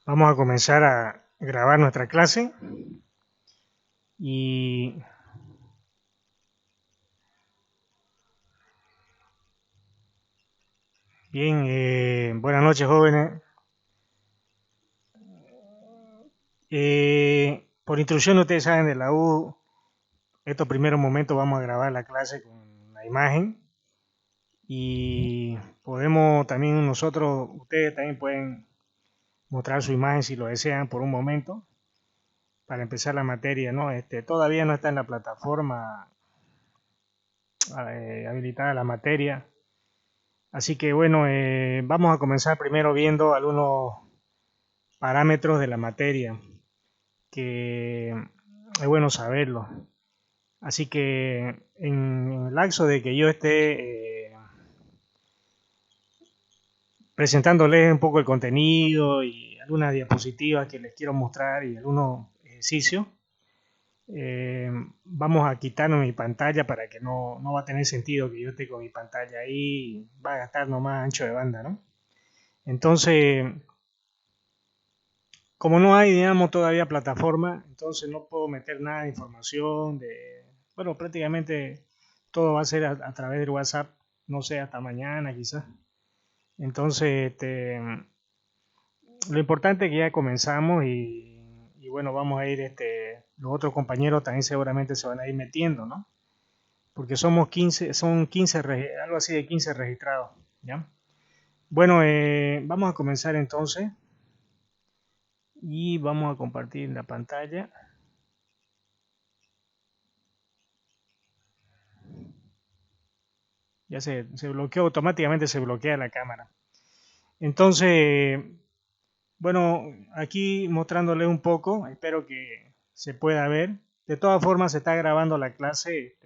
Vamos a comenzar a grabar nuestra clase y bien, buenas noches jóvenes. Por instrucción ustedes saben de la U, estos primeros momentos vamos a grabar la clase con la imagen y podemos también nosotros, ustedes también pueden mostrar su imagen si lo desean por un momento para empezar la materia, ¿no? Todavía no está en la plataforma habilitada la materia. Así que bueno, vamos a comenzar primero viendo algunos parámetros de la materia, que es bueno saberlo. Así que en el lapso de que yo esté presentándoles un poco el contenido y algunas diapositivas que les quiero mostrar y algunos ejercicios, vamos a quitarnos mi pantalla para que no va a tener sentido que yo esté con mi pantalla ahí, y va a gastar nomás ancho de banda, ¿no? Entonces, como no hay, digamos, todavía plataforma, entonces no puedo meter nada de información bueno, prácticamente todo va a ser a través del WhatsApp, no sé, hasta mañana quizás. Entonces, lo importante es que ya comenzamos y bueno, vamos a ir, los otros compañeros también seguramente se van a ir metiendo, ¿no? Porque somos 15, son 15, algo así de 15 registrados, ¿ya? Bueno, vamos a comenzar entonces y vamos a compartir la pantalla. Ya se bloqueó, automáticamente se bloquea la cámara. Entonces, bueno, aquí mostrándoles un poco, espero que se pueda ver. De todas formas, se está grabando la clase.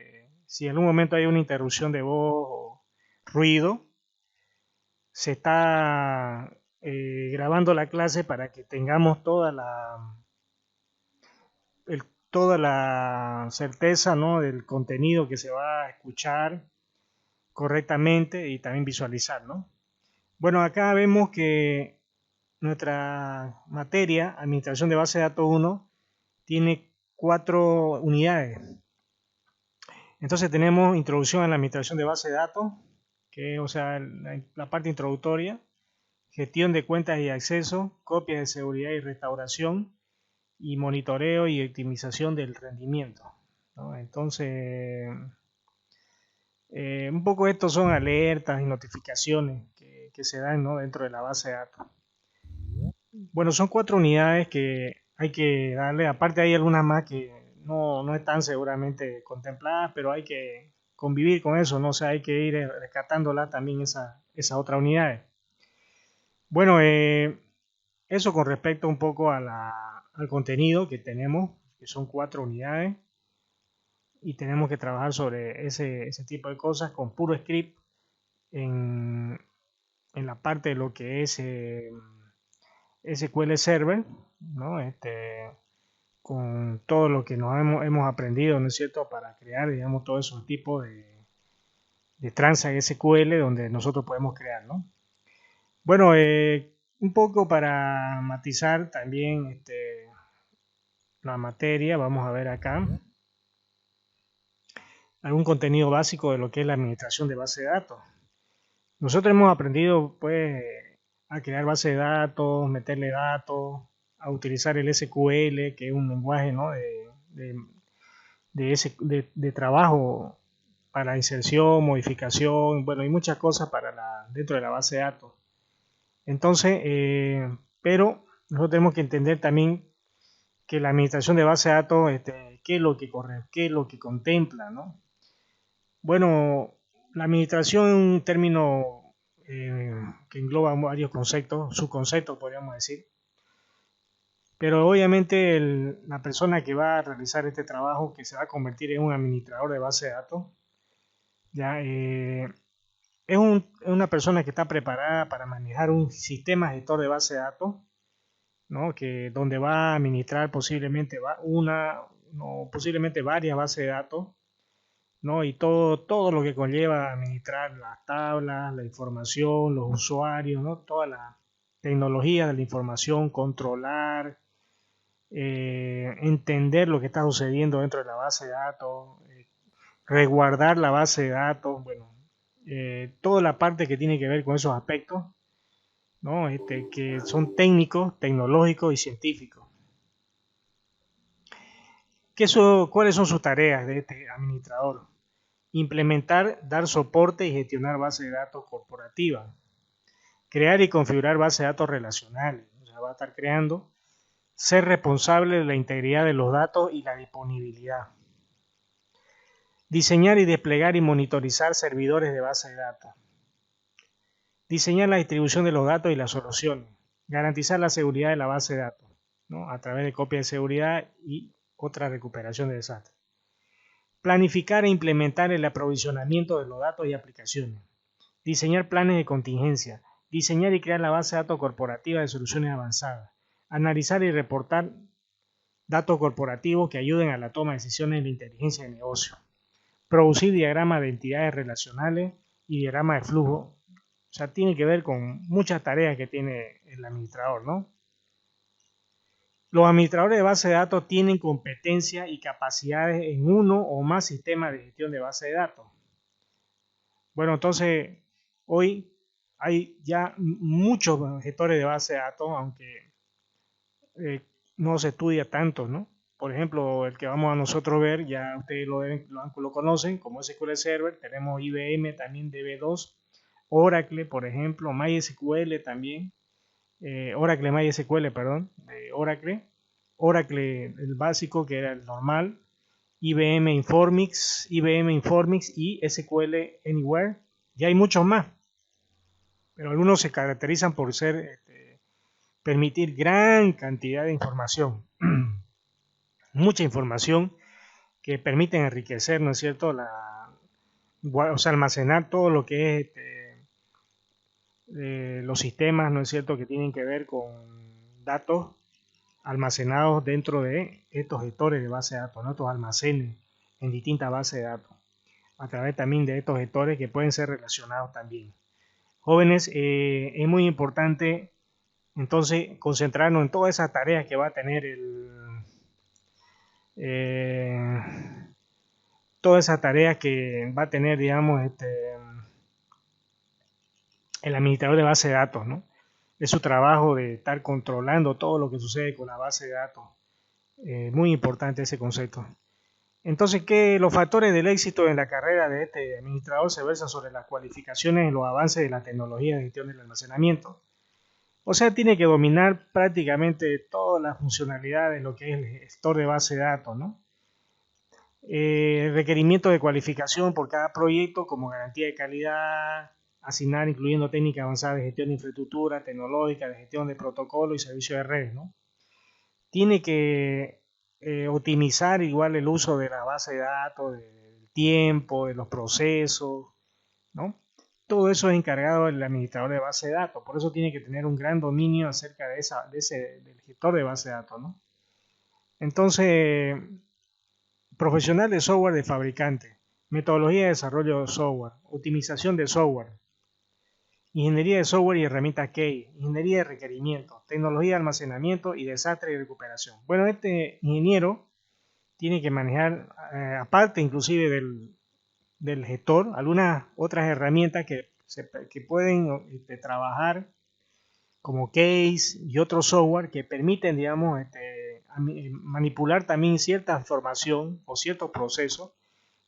Si en algún momento hay una interrupción de voz o ruido, se está grabando la clase para que tengamos toda la certeza, ¿no?, del contenido que se va a escuchar correctamente y también visualizar, ¿no? Bueno, acá vemos que nuestra materia, Administración de Base de Datos 1, tiene 4 unidades. Entonces tenemos Introducción a la Administración de Base de Datos, que o sea, la parte introductoria, Gestión de Cuentas y Acceso, Copias de Seguridad y Restauración, y Monitoreo y Optimización del Rendimiento, ¿no? Entonces, un poco estos son alertas y notificaciones que se dan, ¿no?, dentro de la base de datos. Bueno, son 4 unidades que hay que darle. Aparte hay algunas más que no están seguramente contempladas, pero hay que convivir con eso, ¿no? O sea, hay que ir rescatándola también esas otras unidades. Bueno, eso con respecto un poco al contenido que tenemos, que son 4 unidades, y tenemos que trabajar sobre ese tipo de cosas con puro script en, en la parte de lo que es SQL Server, ¿no? Con todo lo que nos hemos aprendido, ¿no es cierto?, para crear, digamos, todos esos tipos de tranza SQL donde nosotros podemos crear, ¿no? Bueno, un poco para matizar también la materia, vamos a ver acá algún contenido básico de lo que es la administración de base de datos. Nosotros hemos aprendido, pues, a crear base de datos, meterle datos, a utilizar el SQL, que es un lenguaje, ¿no?, de trabajo para inserción, modificación, bueno, hay muchas cosas dentro de la base de datos. Entonces, pero nosotros tenemos que entender también que la administración de base de datos, qué es lo que corre, qué es lo que contempla, ¿no? Bueno, la administración es un término que engloba varios conceptos, subconceptos podríamos decir, pero obviamente la persona que va a realizar este trabajo, que se va a convertir en un administrador de base de datos, ya es una persona que está preparada para manejar un sistema gestor de base de datos, ¿no?, que donde va a administrar posiblemente posiblemente varias bases de datos, ¿no? Y todo lo que conlleva administrar las tablas, la información, los usuarios, ¿no? tecnología de la información, controlar, entender lo que está sucediendo dentro de la base de datos, resguardar la base de datos, bueno, toda la parte que tiene que ver con esos aspectos, ¿no? Que son técnicos, tecnológicos y científicos. ¿Cuáles son sus tareas de este administrador? Implementar, dar soporte y gestionar bases de datos corporativas. Crear y configurar bases de datos relacionales. O sea, va a estar creando. Ser responsable de la integridad de los datos y la disponibilidad. Diseñar y desplegar y monitorizar servidores de base de datos. Diseñar la distribución de los datos y las soluciones. Garantizar la seguridad de la base de datos, ¿no? A través de copias de seguridad y otra recuperación de desastres. Planificar e implementar el aprovisionamiento de los datos y aplicaciones. Diseñar planes de contingencia. Diseñar y crear la base de datos corporativa de soluciones avanzadas. Analizar y reportar datos corporativos que ayuden a la toma de decisiones de inteligencia de negocio. Producir diagramas de entidades relacionales y diagramas de flujo. O sea, tiene que ver con muchas tareas que tiene el administrador, ¿no? Los administradores de base de datos tienen competencia y capacidades en uno o más sistemas de gestión de base de datos. Bueno, entonces, hoy hay ya muchos gestores de base de datos, aunque no se estudia tanto, ¿no? Por ejemplo, el que vamos a nosotros ver, ya ustedes lo conocen, como SQL Server, tenemos IBM también DB2, Oracle, por ejemplo, MySQL también, Oracle MySQL, perdón, Oracle el básico que era el normal, IBM Informix y SQL Anywhere. Y hay muchos más, pero algunos se caracterizan por permitir gran cantidad de información, mucha información que permiten enriquecer, ¿no es cierto? O sea, almacenar todo lo que es los sistemas, ¿no es cierto?, que tienen que ver con datos almacenados dentro de estos gestores de base de datos, ¿no? Estos almacenes en distintas bases de datos, a través también de estos gestores que pueden ser relacionados también. Jóvenes, es muy importante entonces concentrarnos en todas esas tareas que va a tener todas esas tareas que va a tener, digamos, el administrador de base de datos, ¿no? Es su trabajo de estar controlando todo lo que sucede con la base de datos. Muy importante ese concepto. Entonces, los factores del éxito en la carrera de este administrador se versan sobre las cualificaciones y los avances de la tecnología de gestión del almacenamiento. O sea, tiene que dominar prácticamente todas las funcionalidades de lo que es el gestor de base de datos, ¿no? Requerimientos de cualificación por cada proyecto como garantía de calidad, asignar incluyendo técnicas avanzadas de gestión de infraestructura, tecnológica, de gestión de protocolo y servicio de redes, ¿no? Tiene que optimizar igual el uso de la base de datos, del tiempo, de los procesos, ¿no? Todo eso es encargado del administrador de base de datos, por eso tiene que tener un gran dominio acerca del gestor de base de datos, ¿no? Entonces, profesional de software de fabricante, metodología de desarrollo de software, optimización de software, ingeniería de software y herramientas key, ingeniería de requerimientos, tecnología de almacenamiento y desastre y recuperación. Bueno, este ingeniero tiene que manejar, aparte inclusive del gestor, algunas otras herramientas que pueden trabajar como case y otro software que permiten, digamos, manipular también cierta información o ciertos procesos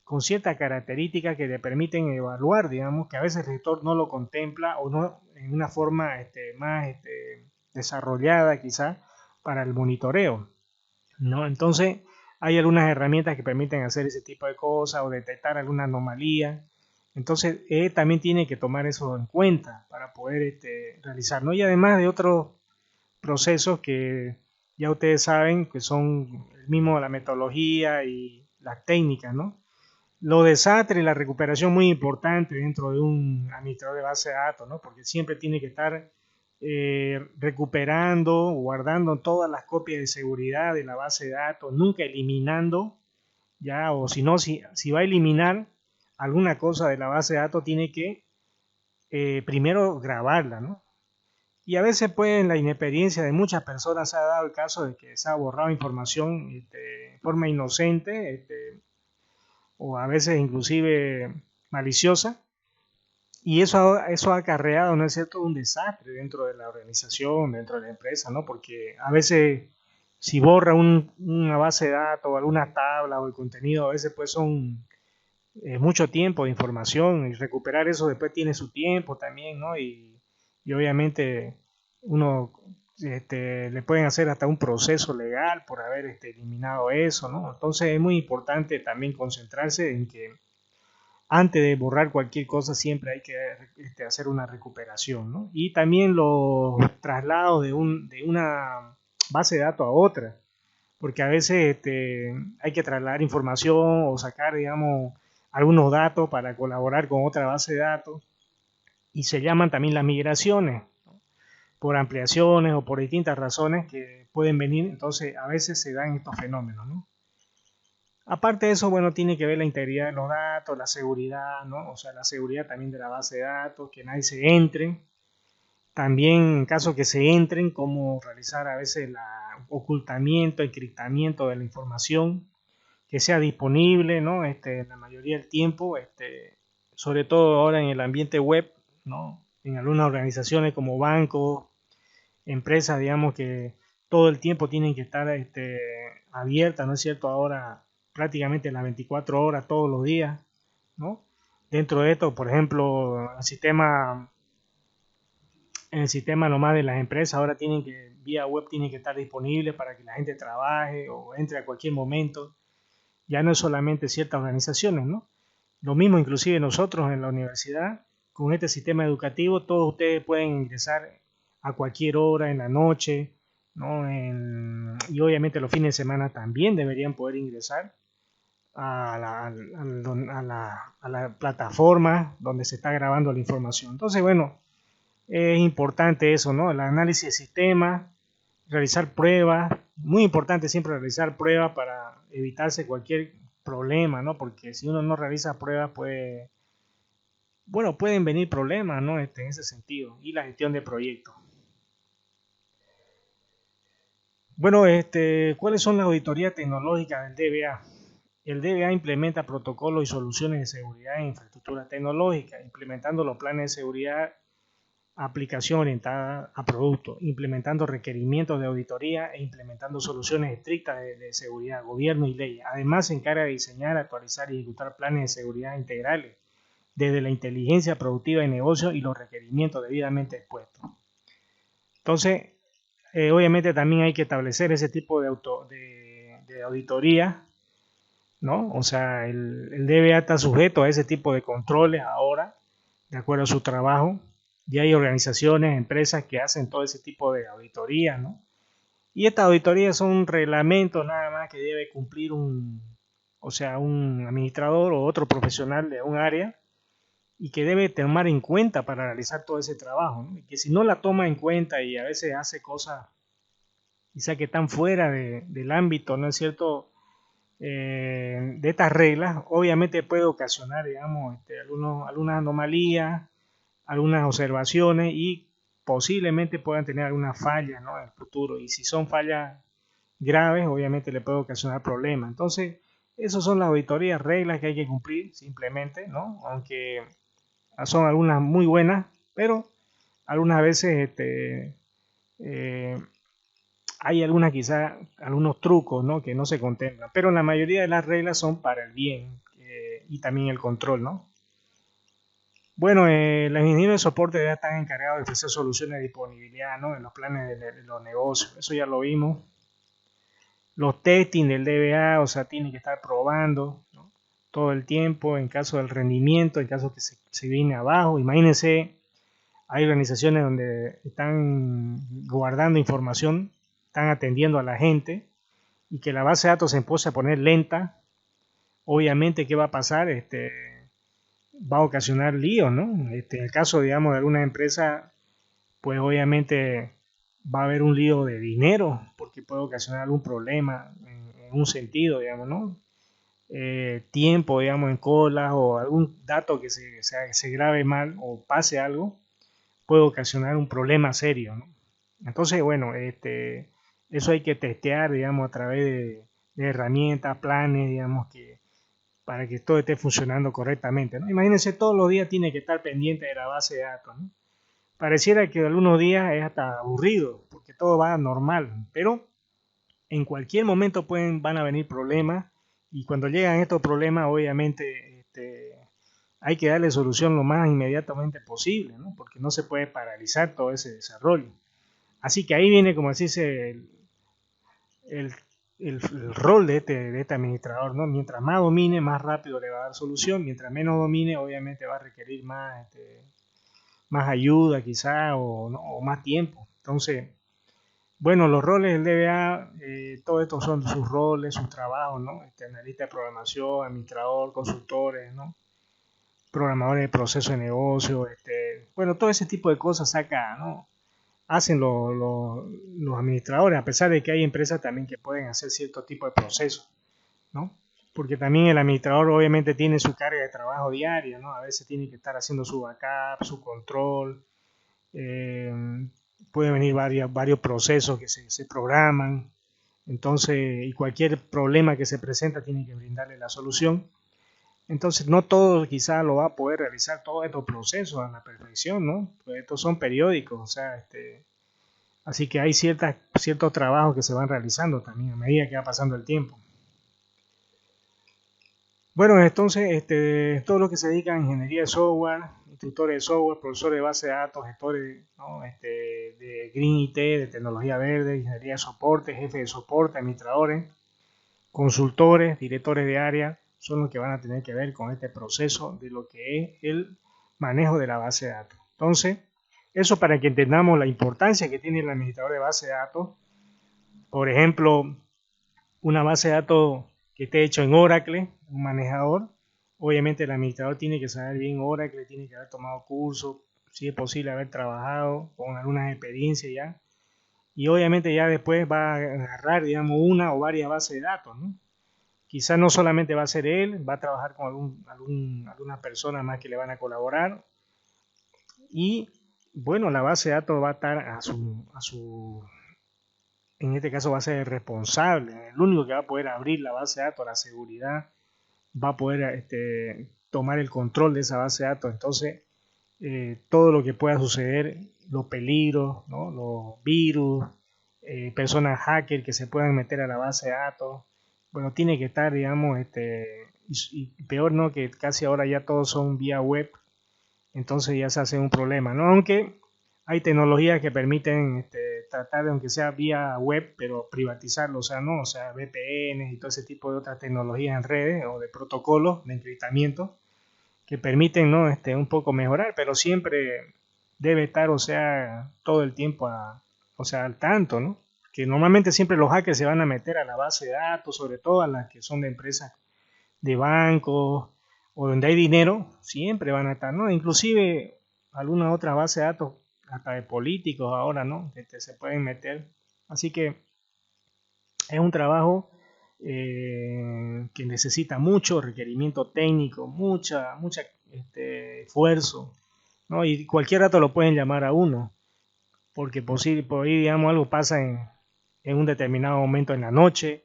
con ciertas características que le permiten evaluar, digamos, que a veces el gestor no lo contempla o no en una forma más desarrollada quizá para el monitoreo, ¿no? Entonces, hay algunas herramientas que permiten hacer ese tipo de cosas o detectar alguna anomalía. Entonces, también tiene que tomar eso en cuenta para poder realizar, ¿no? Y además de otros procesos que ya ustedes saben que son el mismo la metodología y las técnicas, ¿no? Los desastres y la recuperación muy importante dentro de un administrador de base de datos, ¿no? Porque siempre tiene que estar recuperando, guardando todas las copias de seguridad de la base de datos, nunca eliminando, ya, o si no, si va a eliminar alguna cosa de la base de datos, tiene que primero grabarla, ¿no? Y a veces pues en la inexperiencia de muchas personas se ha dado el caso de que se ha borrado información de forma inocente, o a veces inclusive maliciosa, y eso ha acarreado, ¿no es cierto?, un desastre dentro de la organización, dentro de la empresa, ¿no? Porque a veces si borra una base de datos, alguna tabla o el contenido, a veces pues son mucho tiempo de información y recuperar eso después tiene su tiempo también, ¿no? Y obviamente uno le pueden hacer hasta un proceso legal por haber eliminado eso, ¿no? Entonces es muy importante también concentrarse en que antes de borrar cualquier cosa siempre hay que hacer una recuperación, ¿no? Y también los traslados de una base de datos a otra, porque a veces hay que trasladar información o sacar, digamos, algunos datos para colaborar con otra base de datos, y se llaman también las migraciones, ¿no? Por ampliaciones o por distintas razones que pueden venir, entonces a veces se dan estos fenómenos, ¿no? Aparte de eso, bueno, tiene que ver la integridad de los datos, la seguridad, ¿no? O sea, la seguridad también de la base de datos, que nadie se entre. También, en caso que se entren, cómo realizar a veces el ocultamiento, encriptamiento de la información, que sea disponible, ¿no? La mayoría del tiempo, sobre todo ahora en el ambiente web, ¿no? En algunas organizaciones como bancos, empresas, digamos que todo el tiempo tienen que estar abiertas, ¿no es cierto? Ahora prácticamente las 24 horas, todos los días, ¿no? Dentro de esto, por ejemplo, el sistema nomás de las empresas ahora vía web tiene que estar disponible para que la gente trabaje o entre a cualquier momento. Ya no es solamente ciertas organizaciones, ¿no? Lo mismo inclusive nosotros en la universidad, con este sistema educativo, todos ustedes pueden ingresar a cualquier hora en la noche, ¿no? Y obviamente los fines de semana también deberían poder ingresar a la plataforma donde se está grabando la información. Entonces, bueno, es importante eso, ¿no? El análisis de sistemas, realizar pruebas, muy importante siempre realizar pruebas para evitarse cualquier problema, ¿no? Porque si uno no realiza pruebas, pueden venir problemas, ¿no? En ese sentido, y la gestión de proyectos. Bueno, ¿cuáles son las auditorías tecnológicas del DBA? El DBA implementa protocolos y soluciones de seguridad en infraestructura tecnológica, implementando los planes de seguridad, aplicación orientada a productos, implementando requerimientos de auditoría e implementando soluciones estrictas de seguridad, gobierno y leyes. Además, se encarga de diseñar, actualizar y ejecutar planes de seguridad integrales desde la inteligencia productiva de negocio y los requerimientos debidamente expuestos. Entonces, obviamente también hay que establecer ese tipo de auditoría, ¿no? O sea, el DBA está sujeto a ese tipo de controles ahora, de acuerdo a su trabajo. Y hay organizaciones, empresas que hacen todo ese tipo de auditoría, ¿no? Y estas auditorías son un reglamento nada más que debe cumplir un administrador o otro profesional de un área, y que debe tomar en cuenta para realizar todo ese trabajo, ¿no? Y que si no la toma en cuenta y a veces hace cosas quizá que están fuera del ámbito, ¿no es cierto?, de estas reglas, obviamente puede ocasionar, digamos, algunas anomalías, algunas observaciones, y posiblemente puedan tener algunas fallas, ¿no?, en el futuro. Y si son fallas graves, obviamente le puede ocasionar problemas. Entonces, esas son las auditorías, reglas que hay que cumplir simplemente, ¿no? Aunque son algunas muy buenas, pero algunas veces eh, hay algunos trucos, ¿no?, que no se contemplan, pero la mayoría de las reglas son para el bien, y también el control, ¿no? Bueno, los ingenieros de soporte ya están encargados de ofrecer soluciones de disponibilidad, ¿no?, en los planes de los negocios. Eso ya lo vimos. Los testing del DBA, o sea, tienen que estar probando, ¿no?, todo el tiempo en caso del rendimiento, en caso que se viene abajo. Imagínense, hay organizaciones donde están guardando información, están atendiendo a la gente, y que la base de datos se empiece a poner lenta. Obviamente, ¿qué va a pasar? Va a ocasionar líos, ¿no? En el caso, digamos, de alguna empresa, pues obviamente va a haber un lío de dinero, porque puede ocasionar algún problema en un sentido, digamos, ¿no? Tiempo, digamos, en cola, o algún dato que se grabe mal o pase algo, puede ocasionar un problema serio, ¿no? Entonces, bueno, eso hay que testear, digamos, a través de herramientas, planes, digamos, para que todo esté funcionando correctamente, ¿no? Imagínense, todos los días tiene que estar pendiente de la base de datos, ¿no? Pareciera que algunos días es hasta aburrido, porque todo va normal, pero en cualquier momento van a venir problemas, y cuando llegan estos problemas, obviamente, hay que darle solución lo más inmediatamente posible, ¿no? Porque no se puede paralizar todo ese desarrollo. Así que ahí viene, como se dice, el, el rol de este administrador, ¿no? Mientras más domine, más rápido le va a dar solución. Mientras menos domine, obviamente va a requerir más ayuda quizá, ¿no? O más tiempo. Entonces, bueno, los roles del DBA, todos estos son sus roles, sus trabajos, ¿no? Analista de programación, administrador, consultores, ¿no? Programadores de proceso de negocio, bueno, todo ese tipo de cosas saca, ¿no? Hacen los administradores, a pesar de que hay empresas también que pueden hacer cierto tipo de procesos, ¿no? Porque también el administrador obviamente tiene su carga de trabajo diaria, ¿no? A veces tiene que estar haciendo su backup, su control, eh, pueden venir varios procesos que se programan, entonces, y cualquier problema que se presenta tiene que brindarle la solución. Entonces, no todo quizá lo va a poder realizar todos estos procesos a la perfección, ¿no? Pues estos son periódicos, o sea, así que hay ciertos trabajos que se van realizando también a medida que va pasando el tiempo. Bueno, entonces, todo lo que se dedica a ingeniería de software, instructores de software, profesores de base de datos, gestores, ¿no? De Green IT, de tecnología verde, ingeniería de soporte, jefe de soporte, administradores, consultores, directores de área, son los que van a tener que ver con este proceso de lo que es el manejo de la base de datos. Entonces, eso para que entendamos la importancia que tiene el administrador de base de datos. Por ejemplo, una base de datos que esté hecho en Oracle, un manejador, obviamente el administrador tiene que saber bien Oracle, tiene que haber tomado cursos, si es posible haber trabajado con algunas experiencias ya, y obviamente ya después va a agarrar, digamos, una o varias bases de datos, ¿no? Quizás no solamente va a ser él, va a trabajar con alguna persona más que le van a colaborar, y bueno, la base de datos va a estar en este caso va a ser el responsable, el único que va a poder abrir la base de datos, la seguridad, va a poder tomar el control de esa base de datos. Entonces, todo lo que pueda suceder, los peligros, ¿no? Los virus, personas hackers que se puedan meter a la base de datos, bueno, tiene que estar, digamos, y peor, ¿no? Que casi ahora ya todos son vía web, entonces ya se hace un problema, ¿no? Aunque hay tecnologías que permiten tratar de, aunque sea vía web, pero privatizarlo, o sea, no, o sea, VPN y todo ese tipo de otras tecnologías en redes o de protocolos de encriptamiento que permiten, ¿no? Un poco mejorar, pero siempre debe estar, o sea, todo el tiempo o sea, al tanto, ¿no? Que normalmente siempre los hackers se van a meter a la base de datos, sobre todo a las que son de empresas de bancos o donde hay dinero, siempre van a estar, ¿no? Inclusive alguna otra base de datos, hasta de políticos ahora, ¿no? Se pueden meter. Así que es un trabajo que necesita mucho requerimiento técnico, mucha esfuerzo, ¿no? Y cualquier rato lo pueden llamar a uno, porque por ahí, digamos, algo pasa en un determinado momento en la noche,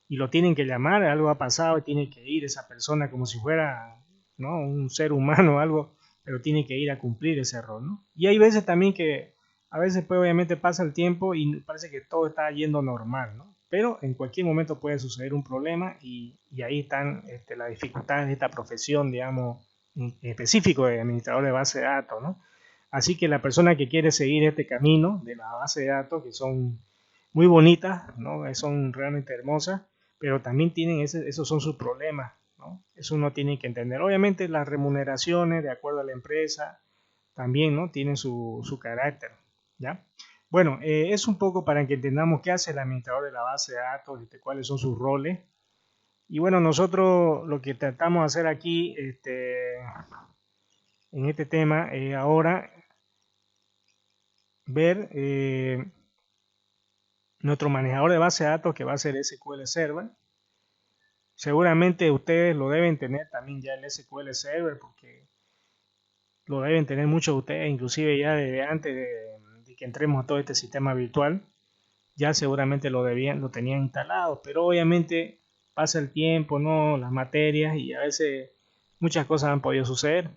y lo tienen que llamar, algo ha pasado y tiene que ir esa persona como si fuera, ¿no? Un ser humano o algo, pero tiene que ir a cumplir ese rol, ¿no? Y hay veces también que a veces pues obviamente pasa el tiempo y parece que todo está yendo normal, ¿no? Pero en cualquier momento puede suceder un problema, y ahí están las dificultades de esta profesión, digamos, en específico de administrador de base de datos, ¿no? Así que la persona que quiere seguir este camino de la base de datos, que son muy bonitas, ¿no? Son realmente hermosas, pero también tienen esos son sus problemas, ¿no? Eso uno tiene que entender. Obviamente las remuneraciones, de acuerdo a la empresa, también, ¿no? Tienen su carácter, ¿ya? Bueno, es un poco para que entendamos qué hace el administrador de la base de datos, cuáles son sus roles. Y bueno, nosotros lo que tratamos de hacer aquí, en este tema, ahora, ver nuestro manejador de base de datos, que va a ser SQL Server. Seguramente ustedes lo deben tener también ya el SQL Server, porque lo deben tener muchos de ustedes, inclusive ya desde antes de que entremos a todo este sistema virtual, ya seguramente lo tenían instalado, pero obviamente pasa el tiempo, ¿no? Las materias y a veces muchas cosas han podido suceder.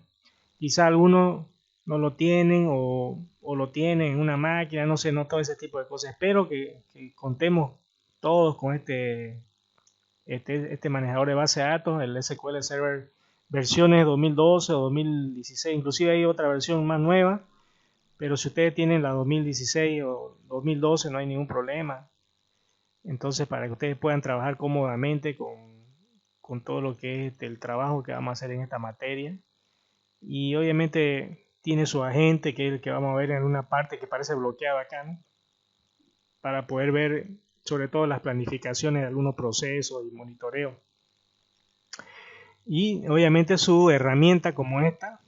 Quizá algunos no lo tienen o lo tienen en una máquina, no sé, no todo ese tipo de cosas. Espero que contemos todos con este manejador de base de datos, el SQL Server versiones 2012 o 2016, inclusive hay otra versión más nueva, pero si ustedes tienen la 2016 o 2012 no hay ningún problema. Entonces, para que ustedes puedan trabajar cómodamente con todo lo que es el trabajo que vamos a hacer en esta materia. Y obviamente tiene su agente, que es el que vamos a ver en una parte que parece bloqueada acá, ¿no? Para poder ver sobre todo las planificaciones de algunos procesos y monitoreo. Y obviamente su herramienta como esta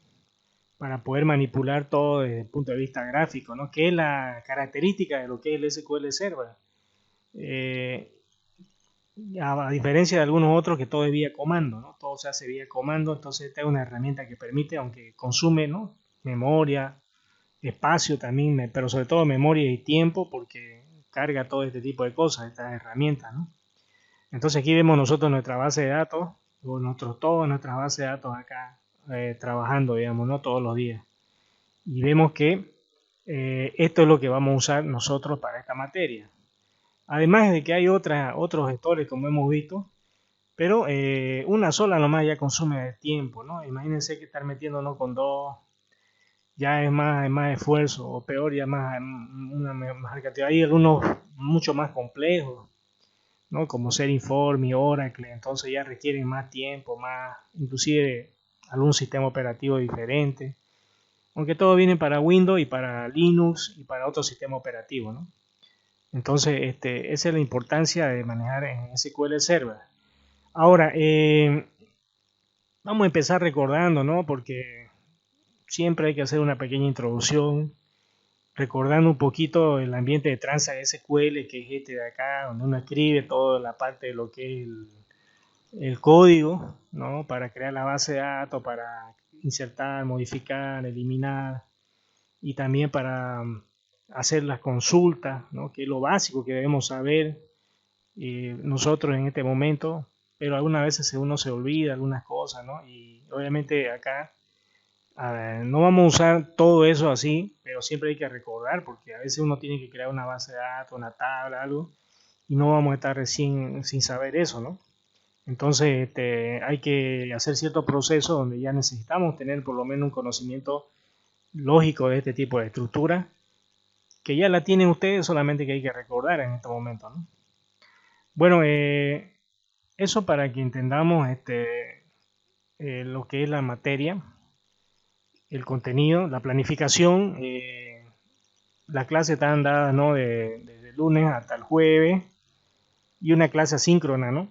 para poder manipular todo desde el punto de vista gráfico, ¿no? Que es la característica de lo que es el SQL Server. Eh, a diferencia de algunos otros que todo es vía comando, ¿no? Todo se hace vía comando, entonces esta es una herramienta que permite, aunque consume, ¿no? Memoria, espacio también, pero sobre todo memoria y tiempo, porque carga todo este tipo de cosas, estas herramientas, ¿no? Entonces aquí vemos nosotros nuestra base de datos, o todas nuestras bases de datos acá trabajando, digamos, ¿no? Todos los días. Y vemos que esto es lo que vamos a usar nosotros para esta materia. Además de que hay otros gestores, como hemos visto, pero una sola nomás ya consume tiempo, ¿no? Imagínense que estar metiéndonos con dos ya es más esfuerzo, o peor, ya más cantidad. Hay algunos mucho más complejos, ¿no? Como ser Informe, Oracle, entonces ya requieren más tiempo, más, inclusive algún sistema operativo diferente. Aunque todo viene para Windows y para Linux y para otro sistema operativo, ¿no? Entonces, esa es la importancia de manejar en SQL Server. Ahora, vamos a empezar recordando, ¿no? Porque siempre hay que hacer una pequeña introducción, recordando un poquito el ambiente de Transact SQL, que es este de acá, donde uno escribe toda la parte de lo que es el código, ¿no? Para crear la base de datos, para insertar, modificar, eliminar, y también para hacer las consultas, ¿no? Que es lo básico que debemos saber nosotros en este momento, pero algunas veces uno se olvida algunas cosas, ¿no? Y obviamente acá no vamos a usar todo eso así, pero siempre hay que recordar, porque a veces uno tiene que crear una base de datos, una tabla, algo, y no vamos a estar recién sin saber eso, ¿no? Entonces hay que hacer ciertos procesos donde ya necesitamos tener por lo menos un conocimiento lógico de este tipo de estructura, que ya la tienen ustedes, solamente que hay que recordar en este momento, ¿no? Bueno, eso para que entendamos lo que es la materia, el contenido, la planificación. Las clases están dadas, ¿no? Desde el lunes hasta el jueves y una clase asíncrona, ¿no?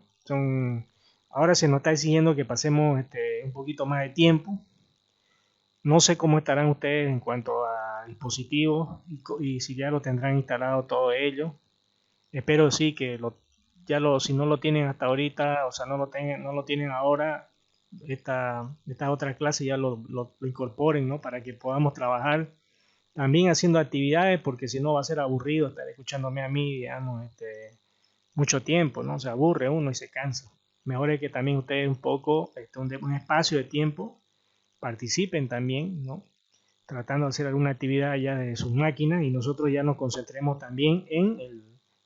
Ahora se nos está exigiendo que pasemos un poquito más de tiempo. No sé cómo estarán ustedes en cuanto a dispositivos y si ya lo tendrán instalado todo ello. Espero sí que si no lo tienen hasta ahorita, o sea, no lo tienen ahora, esta otra clase ya lo incorporen, ¿no? Para que podamos trabajar también haciendo actividades, porque si no va a ser aburrido estar escuchándome a mí, digamos, mucho tiempo, ¿no? Se aburre uno y se cansa. Mejor es que también ustedes un poco, un espacio de tiempo, participen también, ¿no? Tratando de hacer alguna actividad ya de sus máquinas y nosotros ya nos concentremos también en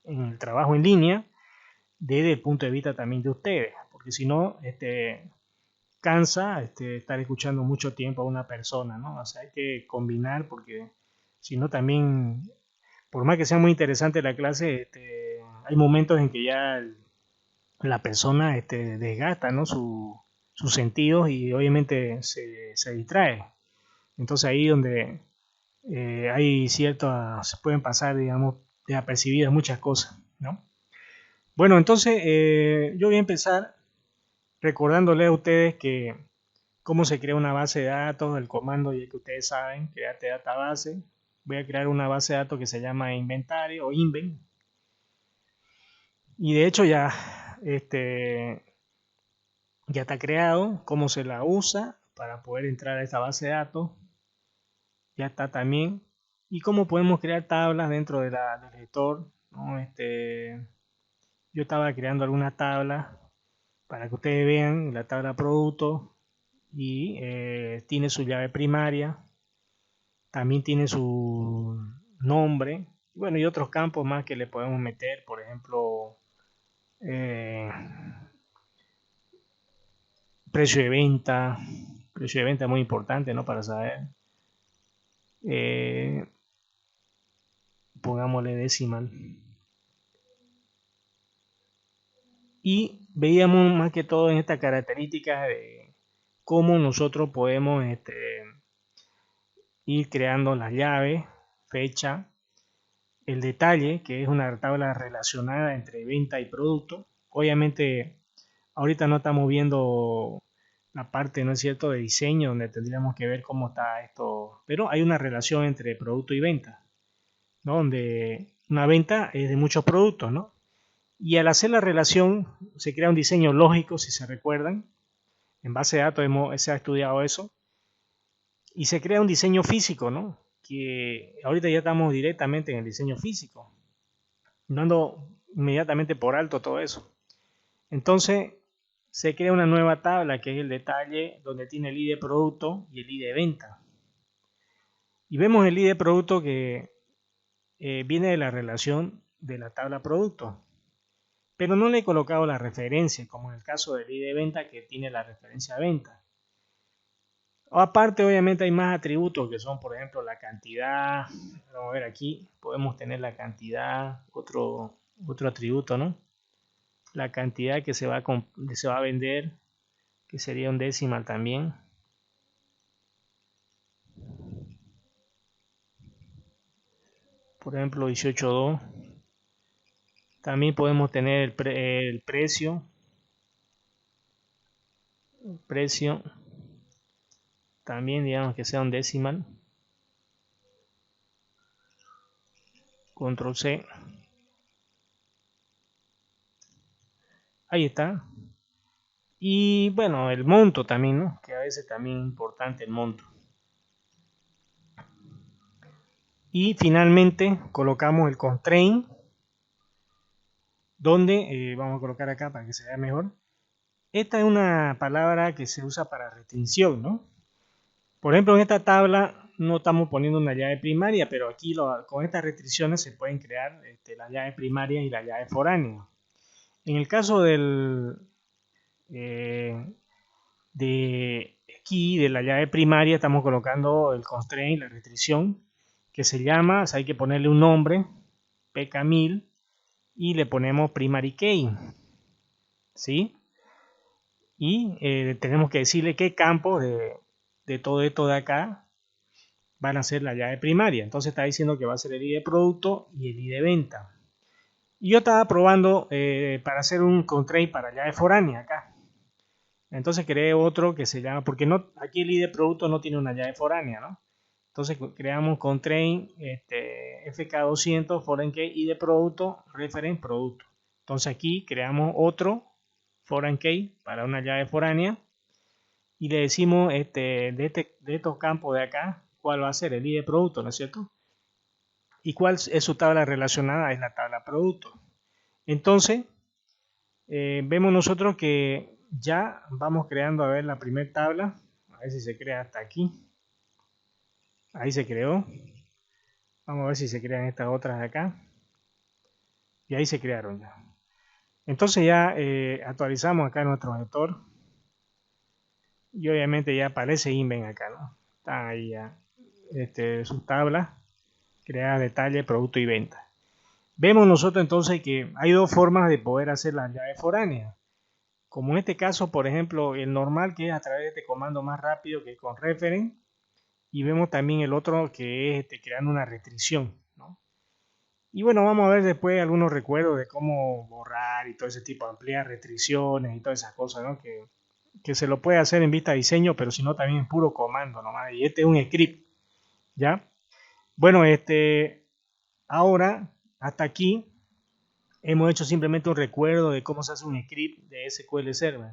el trabajo en línea desde el punto de vista también de ustedes, porque si no, cansa estar escuchando mucho tiempo a una persona, ¿no? O sea, hay que combinar porque si no también, por más que sea muy interesante la clase, hay momentos en que ya la persona desgasta, ¿no? Sus sentidos y obviamente se distrae. Entonces ahí donde hay ciertas, se pueden pasar, digamos, desapercibidas muchas cosas, ¿no? Bueno, entonces yo voy a empezar recordándoles a ustedes que cómo se crea una base de datos, el comando y el que ustedes saben, create database. Voy a crear una base de datos que se llama inventario o inven. Y de hecho ya está creado, cómo se la usa para poder entrar a esta base de datos. ya está también. Y cómo podemos crear tablas dentro del gestor, ¿no? Yo estaba creando algunas tablas para que ustedes vean la tabla producto y tiene su llave primaria, también tiene su nombre, bueno, y otros campos más que le podemos meter, por ejemplo, eh, precio de venta muy importante, ¿no? Para saber, eh, pongámosle decimal. Y veíamos más que todo en estas características de cómo nosotros podemos ir creando las llaves, fecha, el detalle, que es una tabla relacionada entre venta y producto. Obviamente, ahorita no estamos viendo la parte, ¿no es cierto?, de diseño, donde tendríamos que ver cómo está esto, pero hay una relación entre producto y venta, ¿no? Donde una venta es de muchos productos, ¿no? Y al hacer la relación se crea un diseño lógico, si se recuerdan. En base de datos se ha estudiado eso. Y se crea un diseño físico, ¿no? Que ahorita ya estamos directamente en el diseño físico, dando inmediatamente por alto todo eso. Entonces se crea una nueva tabla que es el detalle, donde tiene el ID de producto y el ID de venta. Y vemos el ID de producto que viene de la relación de la tabla producto. Pero no le he colocado la referencia, como en el caso del ID de venta que tiene la referencia a venta. Aparte, obviamente hay más atributos que son, por ejemplo, la cantidad. Vamos a ver aquí, podemos tener la cantidad, otro atributo, ¿no? La cantidad que se va a vender, que sería un decimal también. Por ejemplo, 18.2. También podemos tener el precio. Precio. También digamos que sea un decimal. Control C. Ahí está. Y bueno, el monto también, ¿no? Que a veces también es importante el monto. Y finalmente colocamos el constraint, donde vamos a colocar acá para que se vea mejor. Esta es una palabra que se usa para restricción, ¿no? Por ejemplo, en esta tabla no estamos poniendo una llave primaria, pero aquí con estas restricciones se pueden crear la llave primaria y la llave foránea. En el caso de aquí, de la llave primaria, estamos colocando el constraint, la restricción, que se llama, o sea, hay que ponerle un nombre, pk1000, y le ponemos primary key, ¿sí? Y tenemos que decirle qué campos de todo esto de acá van a ser la llave primaria. Entonces está diciendo que va a ser el ID de producto y el ID de venta. Y yo estaba probando para hacer un constraint para llave foránea acá. Entonces creé otro que se llama, porque no, aquí el ID de producto no tiene una llave foránea, ¿no? Entonces creamos un constraint FK200 foreign key ID de producto reference producto. Entonces aquí creamos otro foreign key para una llave foránea y le decimos de estos campos de acá cuál va a ser el ID de producto, ¿no es cierto? Y cuál es su tabla relacionada, es la tabla producto. Entonces vemos nosotros que ya vamos creando, a ver, la primera tabla, a ver si se crea hasta aquí. Ahí se creó. Vamos a ver si se crean estas otras de acá. Y ahí se crearon ya. Entonces ya actualizamos acá nuestro vector. Y obviamente ya aparece Inven acá, ¿no? Están ahí ya sus tablas, crear detalle, producto y venta. Vemos nosotros entonces que hay dos formas de poder hacer las llaves foráneas. Como en este caso, por ejemplo, el normal, que es a través de este comando más rápido, que es con reference. Y vemos también el otro que es creando una restricción, ¿no? Y bueno, vamos a ver después algunos recuerdos de cómo borrar y todo ese tipo, ampliar restricciones y todas esas cosas, ¿no? Que se lo puede hacer en vista de diseño, pero si no también en puro comando nomás. Y este es un script, ¿ya? Bueno, ahora, hasta aquí, hemos hecho simplemente un recuerdo de cómo se hace un script de SQL Server.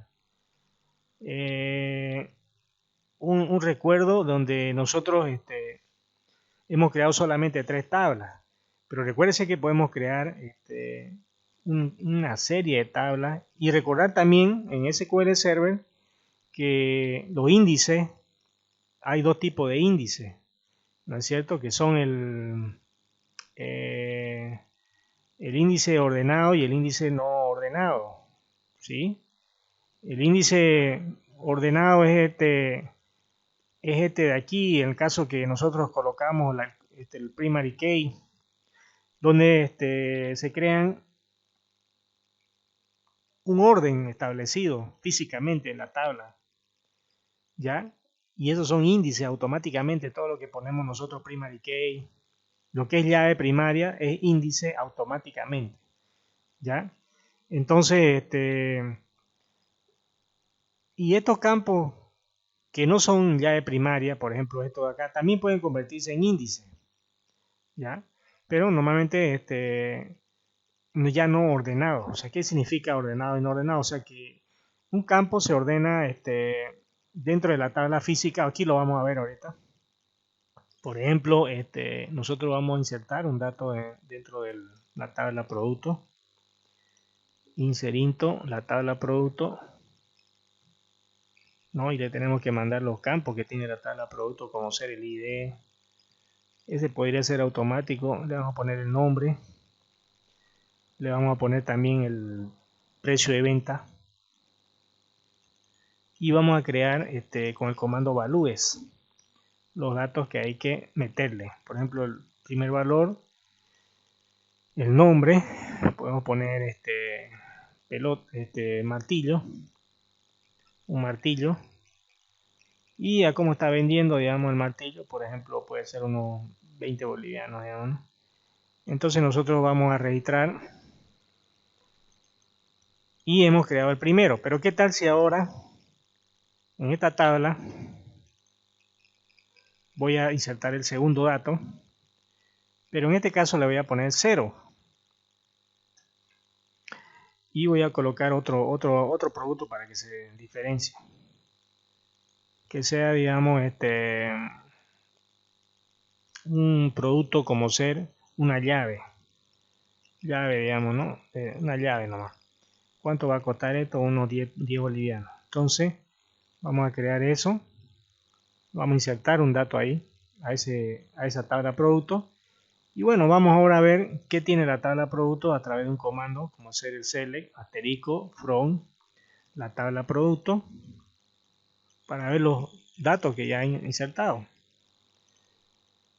Un recuerdo donde nosotros hemos creado solamente 3 tablas. Pero recuérdense que podemos crear una serie de tablas y recordar también en SQL Server que los índices, hay 2 tipos de índices, ¿no es cierto? Que son el índice ordenado y el índice no ordenado, ¿sí? El índice ordenado es este de aquí, en el caso que nosotros colocamos el primary key, donde se crean un orden establecido físicamente en la tabla, ¿ya? Y esos son índices automáticamente, todo lo que ponemos nosotros primary key, lo que es llave primaria es índice automáticamente, ¿ya? Entonces, y estos campos que no son llave primaria, por ejemplo esto de acá, también pueden convertirse en índice, ¿ya? Pero normalmente ya no ordenado. O sea, ¿qué significa ordenado y no ordenado? O sea, que un campo se ordena dentro de la tabla física. Aquí lo vamos a ver ahorita. Por ejemplo, nosotros vamos a insertar un dato dentro de la tabla producto. Inserinto la tabla producto, ¿no? Y le tenemos que mandar los campos que tiene la tabla producto, como ser el ID. Ese podría ser automático. Le vamos a poner el nombre. Le vamos a poner también el precio de venta. Y vamos a crear con el comando values los datos que hay que meterle. Por ejemplo, el primer valor, el nombre, podemos poner martillo, un martillo, y a cómo está vendiendo, digamos, el martillo. Por ejemplo, puede ser unos 20 bolivianos, digamos. Entonces nosotros vamos a registrar y hemos creado el primero. Pero ¿qué tal si ahora en esta tabla voy a insertar el segundo dato? Pero en este caso le voy a poner 0. Y voy a colocar otro producto para que se diferencie. Que sea, digamos, un producto como ser una llave. Llave, digamos, ¿no? Una llave nomás. ¿Cuánto va a costar esto? Unos 10 bolivianos. Entonces, vamos a crear eso. Vamos a insertar un dato ahí, a esa tabla producto. Y bueno, vamos ahora a ver qué tiene la tabla producto a través de un comando, como ser el select, asterisco, from, la tabla producto, para ver los datos que ya he insertado.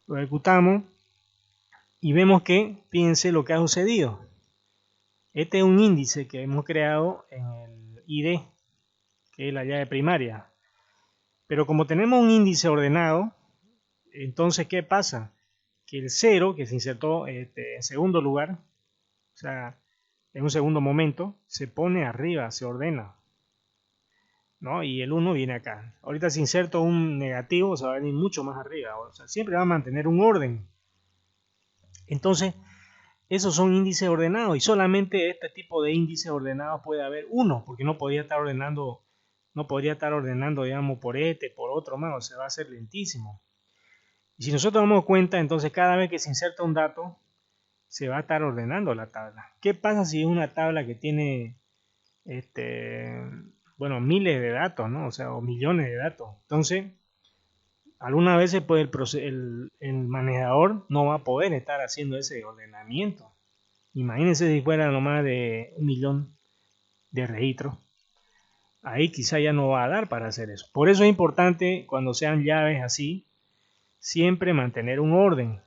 Lo ejecutamos y vemos que, fíjense lo que ha sucedido. Este es un índice que hemos creado en el ID, que es la llave primaria. Pero como tenemos un índice ordenado, entonces, ¿qué pasa? Que el 0, que se insertó en segundo lugar, o sea, en un segundo momento, se pone arriba, se ordena, ¿no? Y el 1 viene acá. Ahorita si inserto un negativo, se va a venir mucho más arriba. O sea, siempre va a mantener un orden. Entonces, esos son índices ordenados y solamente este tipo de índices ordenados puede haber uno, porque no podría estar ordenando, digamos, por por otro más, o sea, va a ser lentísimo. Y si nosotros damos cuenta, entonces cada vez que se inserta un dato, se va a estar ordenando la tabla. ¿Qué pasa si es una tabla que tiene, bueno, miles de datos, ¿no? O sea, o millones de datos? Entonces, algunas veces pues el manejador no va a poder estar haciendo ese ordenamiento. Imagínense si fuera nomás de 1.000.000 de registros. Ahí quizá ya no va a dar para hacer eso. Por eso es importante cuando sean llaves así, siempre mantener un orden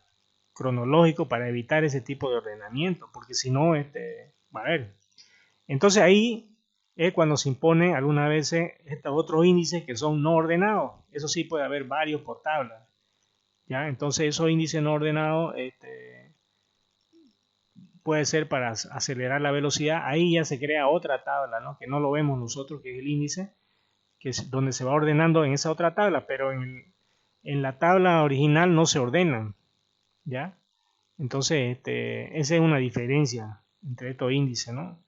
cronológico para evitar ese tipo de ordenamiento, porque si no, va a haber. Entonces ahí es cuando se impone algunas veces estos otros índices que son no ordenados. Eso sí puede haber varios por tabla. ¿Ya? Entonces esos índices no ordenados puede ser para acelerar la velocidad. Ahí ya se crea otra tabla, ¿no? Que no lo vemos nosotros, que es el índice, que es donde se va ordenando en esa otra tabla, pero en la tabla original no se ordenan, ¿ya? Entonces, esa es una diferencia entre estos índices, ¿no?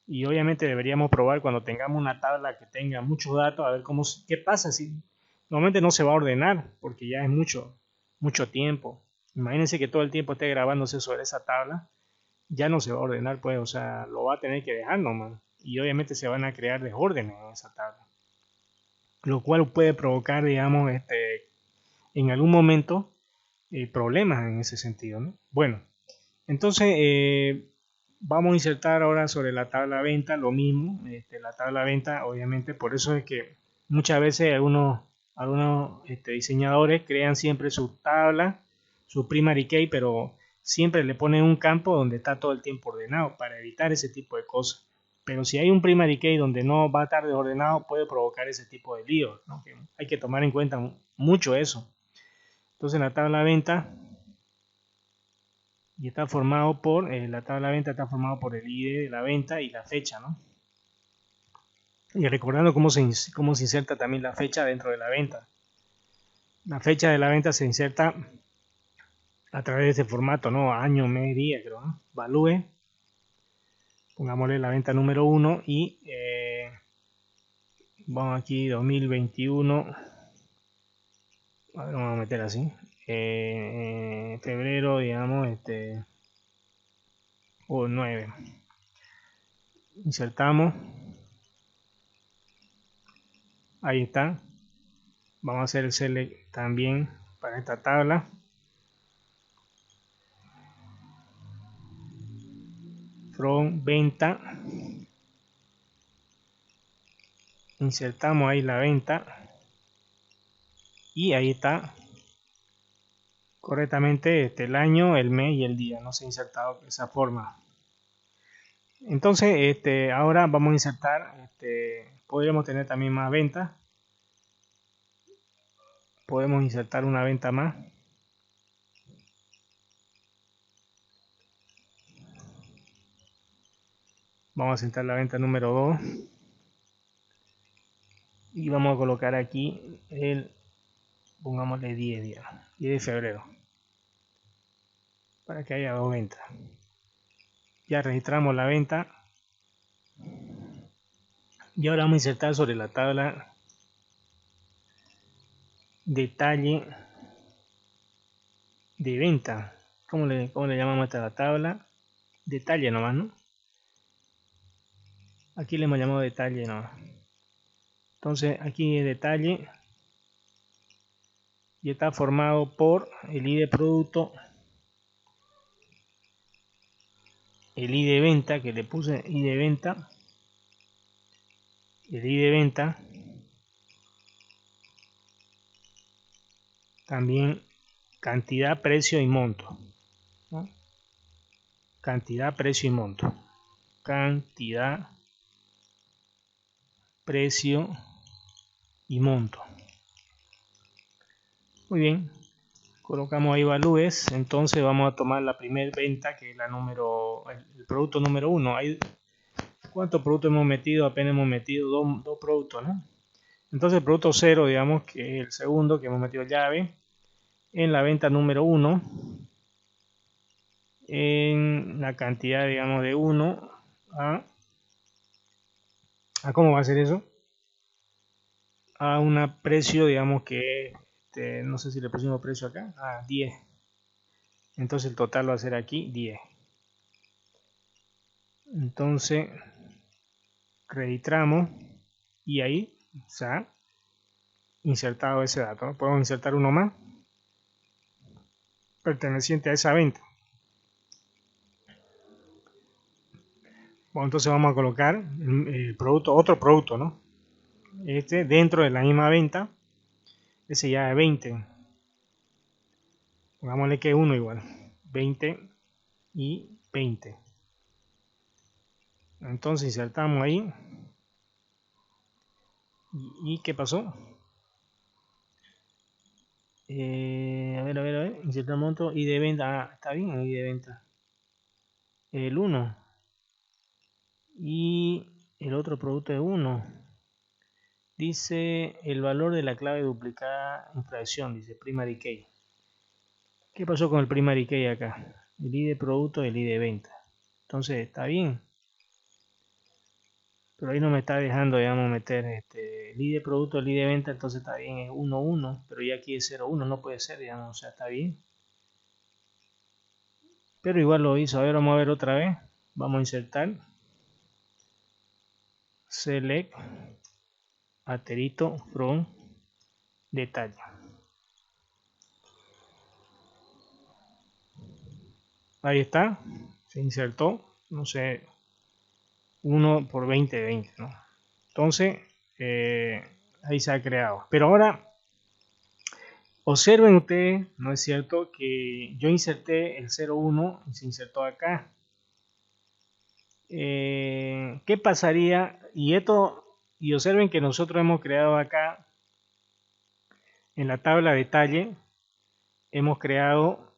Y obviamente deberíamos probar cuando tengamos una tabla que tenga muchos datos, a ver qué pasa si normalmente no se va a ordenar, porque ya es mucho tiempo. Imagínense que todo el tiempo esté grabándose sobre esa tabla, ya no se va a ordenar, pues, o sea, lo va a tener que dejar nomás. Y obviamente se van a crear desórdenes en esa tabla, lo cual puede provocar, digamos, en algún momento problemas en ese sentido, ¿no? Bueno, entonces vamos a insertar ahora sobre la tabla venta lo mismo. La tabla venta, obviamente, por eso es que muchas veces algunos diseñadores crean siempre su tabla, su primary key, pero siempre le ponen un campo donde está todo el tiempo ordenado para evitar ese tipo de cosas. Pero si hay un primary key donde no va a estar desordenado, puede provocar ese tipo de líos, ¿no? Que hay que tomar en cuenta mucho eso. Entonces la tabla venta y está formado por, la tabla de venta está formado por el ID de la venta y la fecha, ¿no? Y recordando cómo se inserta también la fecha dentro de la venta. La fecha de la venta se inserta a través de este formato, ¿no? Año, mes, día, creo, ¿no? Value, pongámosle la venta número 1 y vamos aquí 2021, a ver, vamos a meter así, febrero, digamos, o 9. Insertamos, ahí está. Vamos a hacer el select también para esta tabla. From venta. Insertamos ahí la venta. Y ahí está correctamente el año, el mes y el día. No se ha insertado de esa forma. Entonces, ahora vamos a insertar, podríamos tener también más ventas. Podemos insertar una venta más. Vamos a insertar la venta número 2. Y vamos a colocar aquí pongámosle 10 días, 10 de febrero. Para que haya 2 ventas. Ya registramos la venta. Y ahora vamos a insertar sobre la tabla detalle de venta. ¿Cómo le llamamos a esta tabla? Detalle nomás, ¿no? Aquí le hemos llamado detalle nomás. Entonces aquí es detalle y está formado por el ID de producto, el ID de venta, que le puse ID de venta, el ID de venta, también cantidad, precio y monto, ¿no? Cantidad, precio y monto. Cantidad, precio y monto. Muy bien, colocamos ahí valúes. Entonces vamos a tomar la primera venta, que es el producto número 1. ¿Cuántos productos hemos metido? Apenas hemos metido dos productos, ¿no? Entonces el producto 0, digamos que es el segundo que hemos metido llave en la venta número 1, en la cantidad, digamos, de 1 a ¿cómo va a ser eso? A un precio, digamos que no sé si le pusimos precio acá, 10. Entonces el total va a ser aquí 10. Entonces registramos y ahí se ha insertado ese dato, ¿no? Podemos insertar uno más perteneciente a esa venta. Bueno, entonces vamos a colocar el producto, otro producto, ¿no? Dentro de la misma venta, ese ya es 20. Pongámosle que 1 igual, 20 y 20. Entonces insertamos ahí. ¿Y qué pasó? A ver, insertar monto y de venta. Está bien, y de venta. El 1. Y el otro producto es 1. Dice el valor de la clave duplicada en fracción, dice primary key. ¿Qué pasó con el primary key acá? El ID de producto y el ID de venta. Entonces está bien. Pero ahí no me está dejando, digamos, meter el ID de producto, el ID de venta, entonces está bien, es 1, 1, pero ya aquí es 0, 1, no puede ser, digamos, o sea, está bien. pero igual lo hizo. A ver, vamos a ver otra vez. Vamos a insertar select aterito from detalle. Ahí está, se insertó, no sé, 1 por 20 de 20, ¿no? Entonces, ahí se ha creado. Pero ahora, observen ustedes, ¿no es cierto? Que yo inserté el 01 y se insertó acá. ¿Qué pasaría? Y observen que nosotros hemos creado acá, en la tabla detalle, hemos creado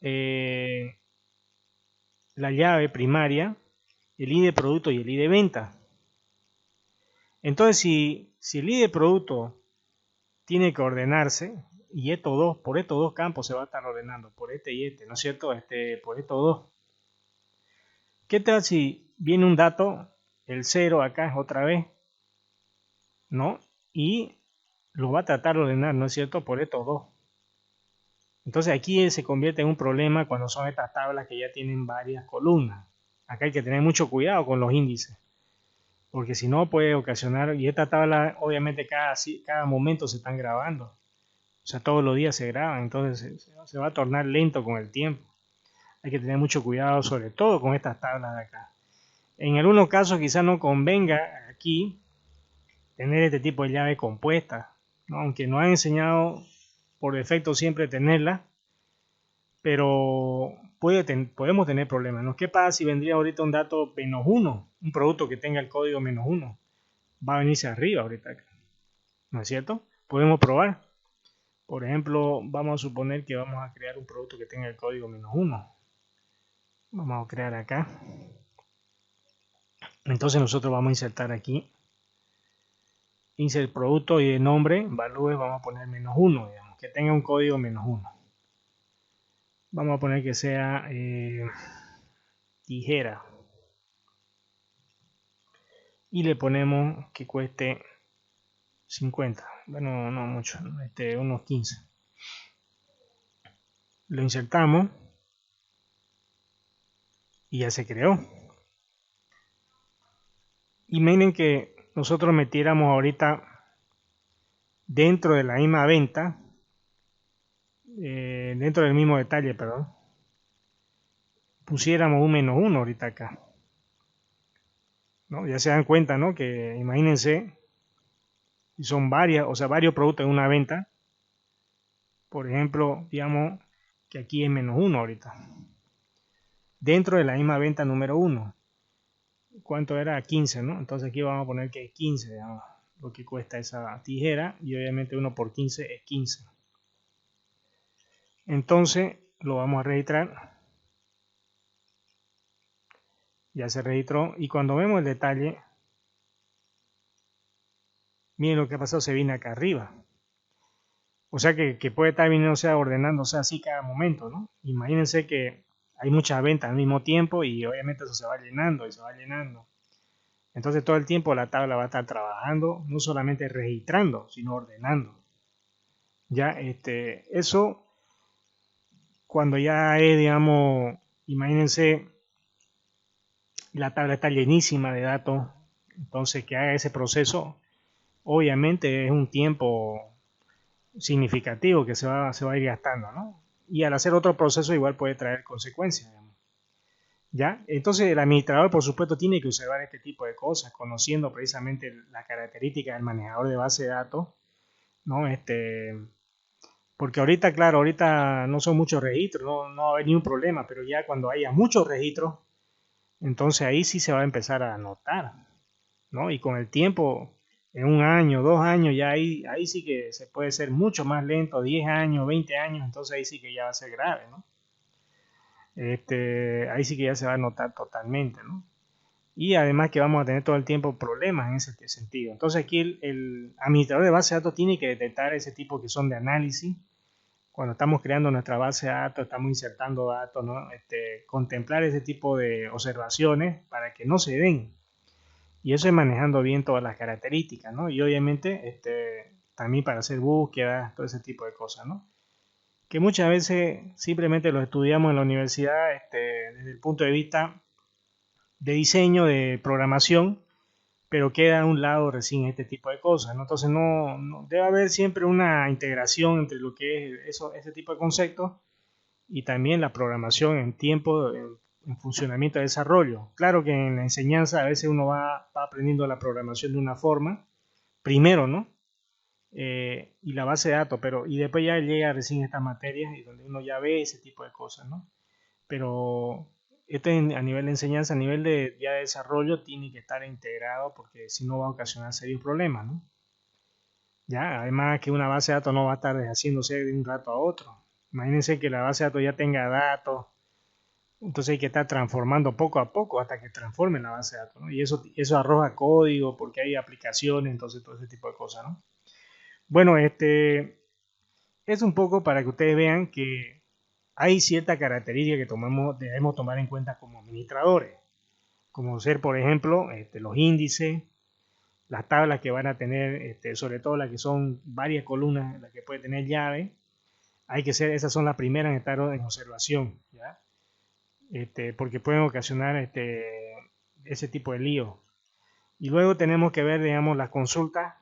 la llave primaria, el ID de producto y el ID de venta. Entonces, si el ID de producto tiene que ordenarse, y por estos dos campos se va a estar ordenando, por este y este, ¿no es cierto? Por estos dos. ¿Qué tal si viene un dato, el 0 acá es otra vez, ¿no? Y lo va a tratar de ordenar, ¿no es cierto? Por estos dos. Entonces aquí se convierte en un problema cuando son estas tablas que ya tienen varias columnas. Acá hay que tener mucho cuidado con los índices, porque si no puede ocasionar, y esta tabla obviamente cada momento se están grabando, o sea, todos los días se graban, entonces se va a tornar lento con el tiempo. Hay que tener mucho cuidado, sobre todo con estas tablas de acá. En algunos casos quizás no convenga aquí tener este tipo de llave compuesta, ¿no? Aunque nos han enseñado por defecto siempre tenerla, pero podemos tener problemas, ¿no? ¿Qué pasa si vendría ahorita un dato -1, un producto que tenga el código -1? Va a venirse arriba ahorita, ¿no es cierto? Podemos probar. Por ejemplo, vamos a suponer que vamos a crear un producto que tenga el código -1. Vamos a crear acá. Entonces nosotros vamos a insertar aquí. Insert producto y de nombre, valores, vamos a poner -1, digamos, que tenga un código -1. Vamos a poner que sea tijera. Y le ponemos que cueste 50. Bueno, no mucho, unos 15. Lo insertamos y ya se creó. Y miren que nosotros metiéramos ahorita dentro de la misma venta, dentro del mismo detalle, perdón, pusiéramos un -1 ahorita acá, ¿no? Ya se dan cuenta, ¿no? Que imagínense, si son varios productos en una venta, por ejemplo, digamos que aquí es -1 ahorita, dentro de la misma venta número 1. ¿Cuánto era? 15, ¿no? Entonces aquí vamos a poner que es 15, digamos, lo que cuesta esa tijera, y obviamente 1 por 15 es 15. Entonces lo vamos a registrar. Ya se registró, y cuando vemos el detalle, miren lo que ha pasado, se viene acá arriba. O sea que puede estar viniendo, o sea, ordenándose así cada momento, ¿no? Imagínense que hay muchas ventas al mismo tiempo y obviamente eso se va llenando y se va llenando. Entonces todo el tiempo la tabla va a estar trabajando, no solamente registrando, sino ordenando. Ya, eso cuando ya es, digamos, imagínense, la tabla está llenísima de datos, entonces que haga ese proceso, obviamente es un tiempo significativo que se va a ir gastando, ¿no? Y al hacer otro proceso igual puede traer consecuencias, digamos. ¿Ya? Entonces el administrador, por supuesto, tiene que observar este tipo de cosas, conociendo precisamente la característica del manejador de base de datos, ¿no? Porque ahorita, claro, ahorita no son muchos registros, no va a haber ni un problema, pero ya cuando haya muchos registros, entonces ahí sí se va a empezar a notar, ¿no? Y con el tiempo, en un año, 2 años, ya ahí sí que se puede ser mucho más lento, 10 años, 20 años, entonces ahí sí que ya va a ser grave, ¿no? Ahí sí que ya se va a notar totalmente, ¿no? Y además que vamos a tener todo el tiempo problemas en ese sentido. Entonces aquí el administrador de base de datos tiene que detectar ese tipo que son de análisis. Cuando estamos creando nuestra base de datos, estamos insertando datos, ¿no? Contemplar ese tipo de observaciones para que no se den. Y eso es manejando bien todas las características, ¿no? Y obviamente también para hacer búsquedas, todo ese tipo de cosas, ¿no? que muchas veces simplemente lo estudiamos en la universidad desde el punto de vista de diseño, de programación, pero queda a un lado recién este tipo de cosas, ¿no? Entonces debe haber siempre una integración entre lo que es ese tipo de conceptos y también la programación en tiempo, en funcionamiento de desarrollo. Claro que en la enseñanza a veces uno va aprendiendo la programación de una forma, primero, ¿no? Y la base de datos, y después ya llega recién estas materias y donde uno ya ve ese tipo de cosas, ¿no? Pero esto a nivel de enseñanza, a nivel de ya de desarrollo, tiene que estar integrado porque si no va a ocasionar serios problemas, ¿no? Ya, además que una base de datos no va a estar deshaciéndose de un rato a otro. Imagínense que la base de datos ya tenga datos, entonces hay que estar transformando poco a poco hasta que transforme la base de datos, ¿no? Y eso arroja código porque hay aplicaciones, entonces todo ese tipo de cosas, ¿no? Bueno, es un poco para que ustedes vean que hay cierta característica que debemos tomar en cuenta como administradores, como ser, por ejemplo, los índices, las tablas que van a tener, sobre todo las que son varias columnas, las que puede tener llave, esas son las primeras en estar en observación, ¿ya? Porque pueden ocasionar ese tipo de lío. Y luego tenemos que ver, digamos, las consultas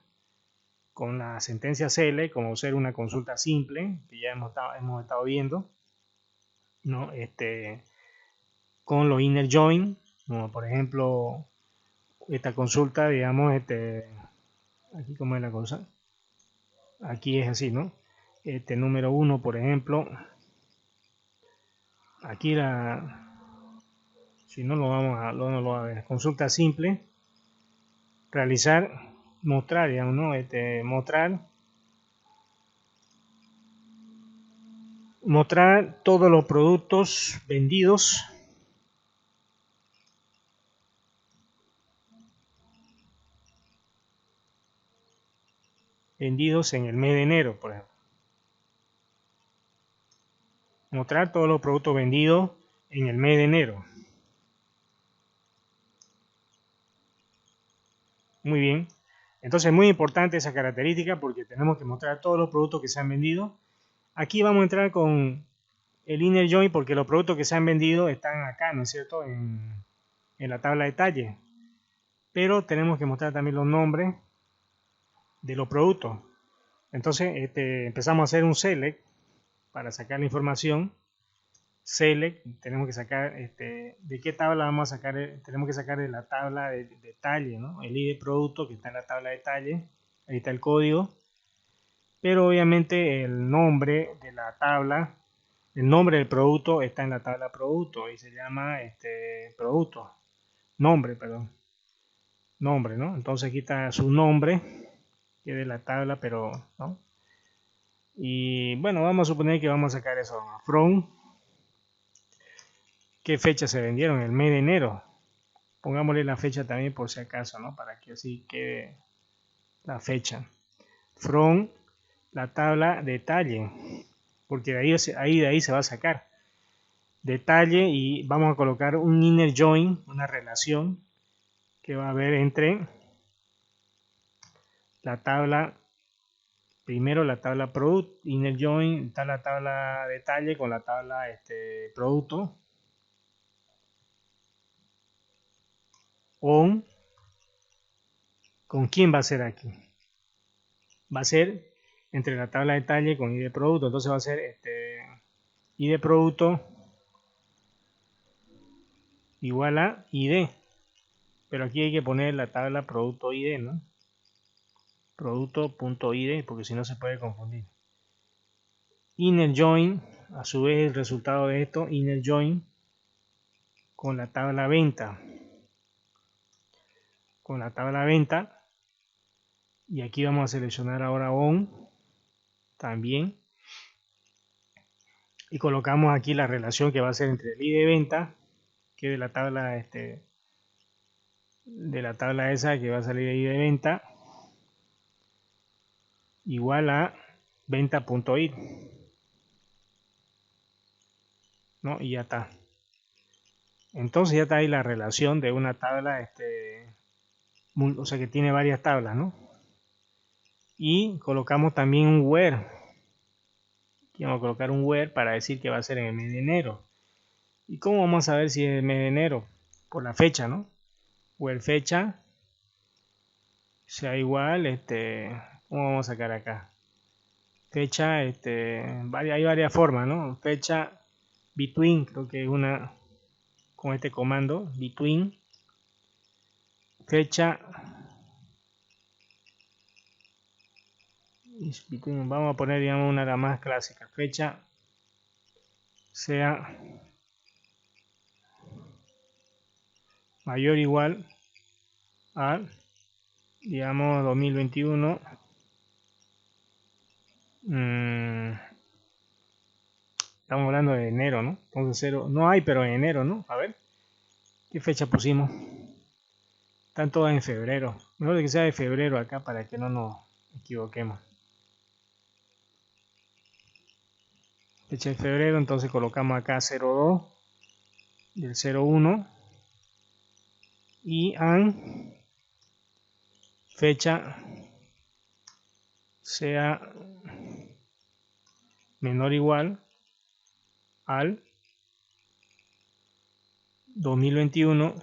con la sentencia CL, como ser una consulta simple, que ya hemos estado viendo, ¿no? Con los inner join, como por ejemplo esta consulta, digamos, aquí como es la cosa, aquí es así, ¿no? Número 1, por ejemplo, aquí si no lo vamos a, no lo va a ver, consulta simple, realizar, mostrar, digamos, ¿no? Mostrar todos los productos vendidos en el mes de enero, por ejemplo. Mostrar todos los productos vendidos en el mes de enero. Muy bien. Entonces es muy importante esa característica porque tenemos que mostrar todos los productos que se han vendido. Aquí vamos a entrar con el inner join porque los productos que se han vendido están acá, ¿no es cierto? En la tabla de detalle. Pero tenemos que mostrar también los nombres de los productos. Entonces empezamos a hacer un select para sacar la información. Select, tenemos que sacar de qué tabla vamos a sacar, tenemos que sacar de la tabla de detalle, ¿no? El ID producto que está en la tabla de detalle, ahí está el código, pero obviamente el nombre de la tabla, el nombre del producto está en la tabla producto y se llama producto, nombre, perdón, nombre, ¿no? Entonces aquí está su nombre, que es de la tabla, pero, ¿no? Y bueno, vamos a suponer que vamos a sacar eso, from, qué fecha se vendieron, el mes de enero. Pongámosle la fecha también por si acaso, ¿no? Para que así quede la fecha. From la tabla detalle, porque de ahí se va a sacar detalle y vamos a colocar un inner join, una relación que va a haber entre la tabla, primero la tabla product, inner join, está la tabla detalle con la tabla producto, on, ¿con quién va a ser aquí? Va a ser entre la tabla detalle con ID producto, entonces va a ser ID producto igual a ID, pero aquí hay que poner la tabla producto ID, ¿no? Producto.id, porque si no se puede confundir. Inner join, a su vez el resultado de esto, inner join con la tabla venta, y aquí vamos a seleccionar ahora on también y colocamos aquí la relación que va a ser entre el ID de venta, que de la tabla esa que va a salir ahí de venta, igual a venta.id, ¿no? Y ya está. Entonces ya está ahí la relación de una tabla, o sea que tiene varias tablas, ¿no? Y colocamos también un where, Aquí vamos a colocar un where para decir que va a ser en el mes de enero. ¿Y cómo vamos a saber si es el mes de enero? Por la fecha, ¿no? Where fecha sea igual, ¿cómo vamos a sacar acá? Fecha, hay varias formas, ¿no? Fecha between, creo que es una con este comando, between, fecha, between, vamos a poner, digamos, una de las más clásicas, fecha sea mayor o igual a, digamos, 2021, estamos hablando de enero, ¿no? Entonces cero, no hay, pero en enero, ¿no? A ver, ¿qué fecha pusimos? Están todas en febrero. Mejor que sea de febrero acá para que no nos equivoquemos. Fecha de febrero, entonces colocamos acá 02 del 01 y an fecha sea menor o igual al 2021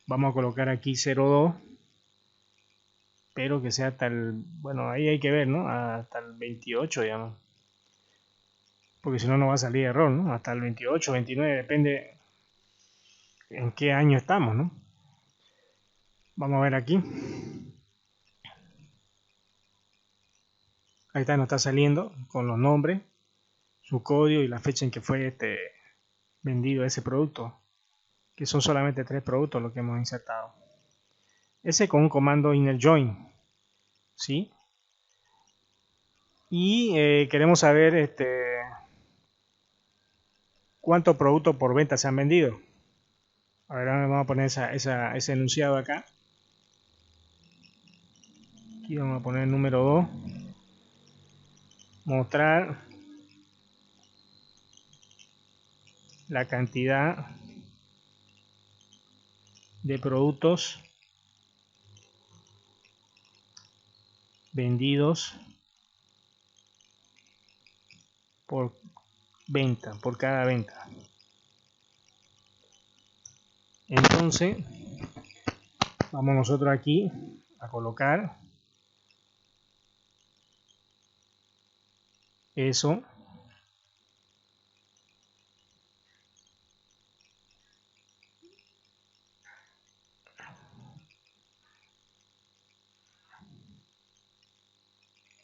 vamos a colocar aquí 02 pero que sea hasta el, bueno, ahí hay que ver, ¿no? Hasta el 28, digamos, porque si no, no va a salir error, ¿no? Hasta el 28, 29, depende en qué año estamos, ¿no? Vamos a ver aquí. Ahí está, nos está saliendo con los nombres, su código y la fecha en que fue vendido ese producto, que son solamente 3 productos los que hemos insertado. Ese con un comando inner join, ¿sí? Y queremos saber cuántos productos por venta se han vendido. A ver, vamos a poner ese enunciado acá. Aquí vamos a poner el número 2. Mostrar la cantidad de productos vendidos por venta, por cada venta. Entonces, vamos nosotros aquí a colocar eso.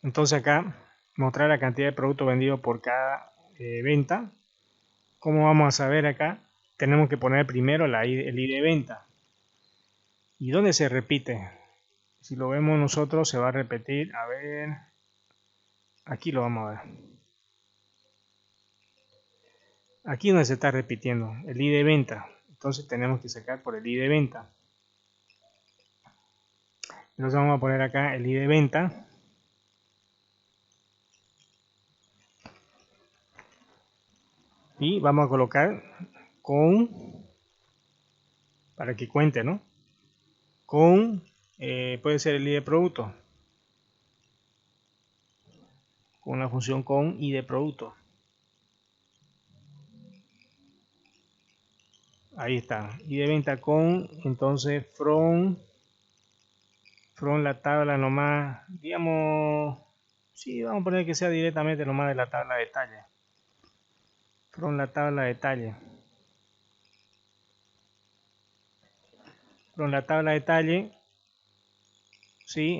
Entonces acá, mostrar la cantidad de productos vendidos por cada venta. ¿Cómo vamos a saber acá? Tenemos que poner primero el ID de venta. ¿Y dónde se repite? Si lo vemos nosotros, se va a repetir. A ver, aquí lo vamos a ver. Aquí donde se está repitiendo, el ID de venta. Entonces tenemos que sacar por el ID de venta. Entonces vamos a poner acá el ID de venta. Y vamos a colocar con, para que cuente, ¿no? Con, puede ser el ID de producto. Con la función con ID de producto. Ahí está. ID de venta con, entonces, from la tabla nomás, digamos, sí, vamos a poner que sea directamente nomás de la tabla de detalle. From la tabla de detalle. From la tabla de detalle, sí,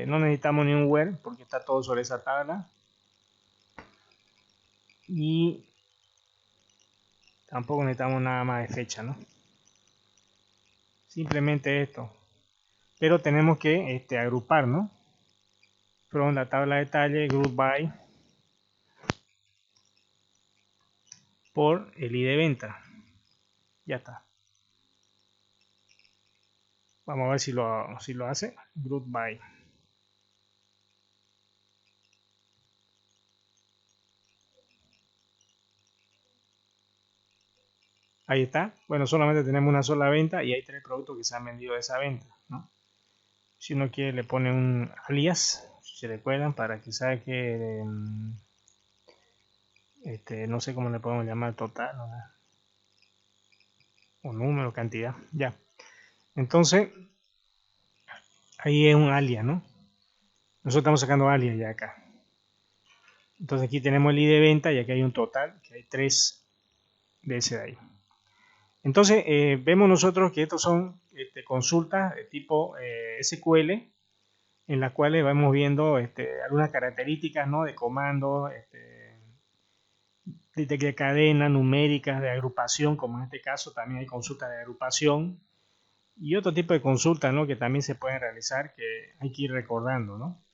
no necesitamos ni un where porque está todo sobre esa tabla. Y tampoco necesitamos nada más de fecha, ¿no? Simplemente esto. Pero tenemos que agrupar, ¿no? From la tabla de detalle, group by por el ID de venta. Ya está. Vamos a ver si lo hace. Group by. Ahí está. Bueno, solamente tenemos una sola venta y hay 3 productos que se han vendido de esa venta, ¿no? Si uno quiere le pone un alias, si se recuerdan, para que saque, no sé cómo le podemos llamar, total, ¿no? O número, cantidad, ya. Entonces, ahí es un alias, ¿no? Nosotros estamos sacando alias ya acá. Entonces aquí tenemos el ID de venta y aquí hay un total, que hay 3 de ese de ahí. Entonces, vemos nosotros que estos son consultas de tipo SQL, en las cuales vamos viendo algunas características, ¿no? De comandos, de cadena, numéricas, de agrupación, como en este caso también hay consultas de agrupación y otro tipo de consultas, ¿no? Que también se pueden realizar, que hay que ir recordando, ¿no?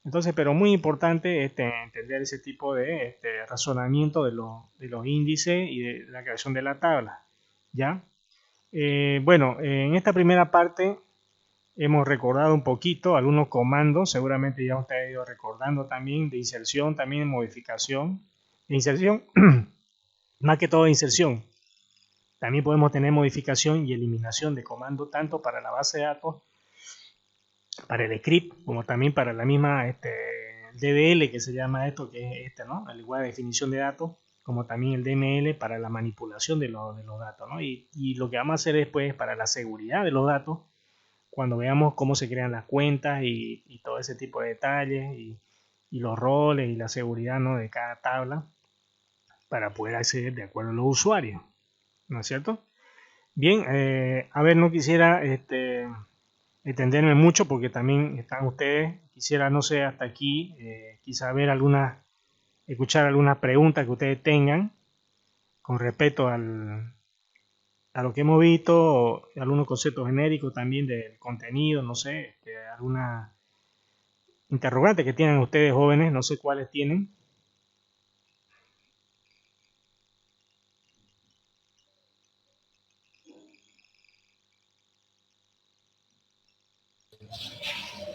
Entonces, pero muy importante entender ese tipo de razonamiento de los índices y de la creación de la tabla, ¿ya? Bueno, en esta primera parte hemos recordado un poquito algunos comandos, seguramente ya usted ha ido recordando también, de inserción, también de modificación. De inserción, más que todo de inserción. También podemos tener modificación y eliminación de comando tanto para la base de datos, para el script, como también para la misma DDL, que se llama esto, que es ¿no? El lenguaje de definición de datos, como también el DML para la manipulación de los datos, ¿no? Y lo que vamos a hacer después para la seguridad de los datos, cuando veamos cómo se crean las cuentas y todo ese tipo de detalles y los roles y la seguridad, ¿no? De cada tabla para poder acceder de acuerdo a los usuarios, ¿no es cierto? Bien, a ver, no quisiera extenderme mucho porque también están ustedes. Quisiera, no sé, hasta aquí, quizá ver escuchar algunas preguntas que ustedes tengan con respecto a lo que hemos visto, o algunos conceptos genéricos también del contenido, no sé, alguna interrogante que tienen ustedes jóvenes, no sé cuáles tienen.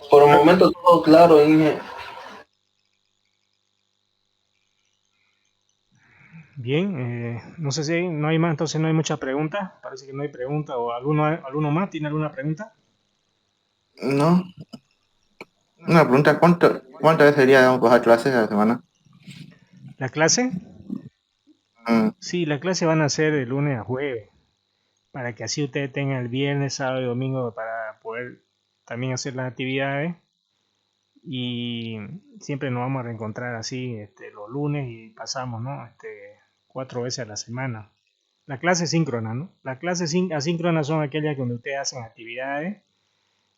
Por el momento todo claro, Inge. Bien, no sé si no hay más, entonces no hay muchas preguntas. Parece que no hay preguntas. ¿O alguno más tiene alguna pregunta? No, una pregunta, ¿cuántas veces sería debemos coger clases a la semana? ¿La clase? Mm, Sí, la clase van a ser de lunes a jueves, para que así ustedes tengan el viernes, sábado y domingo para poder también hacer las actividades. Y siempre nos vamos a reencontrar así los lunes y pasamos, ¿no? 4 veces a la semana. La clase síncrona, ¿no? Las clases asíncronas son aquellas donde ustedes hacen actividades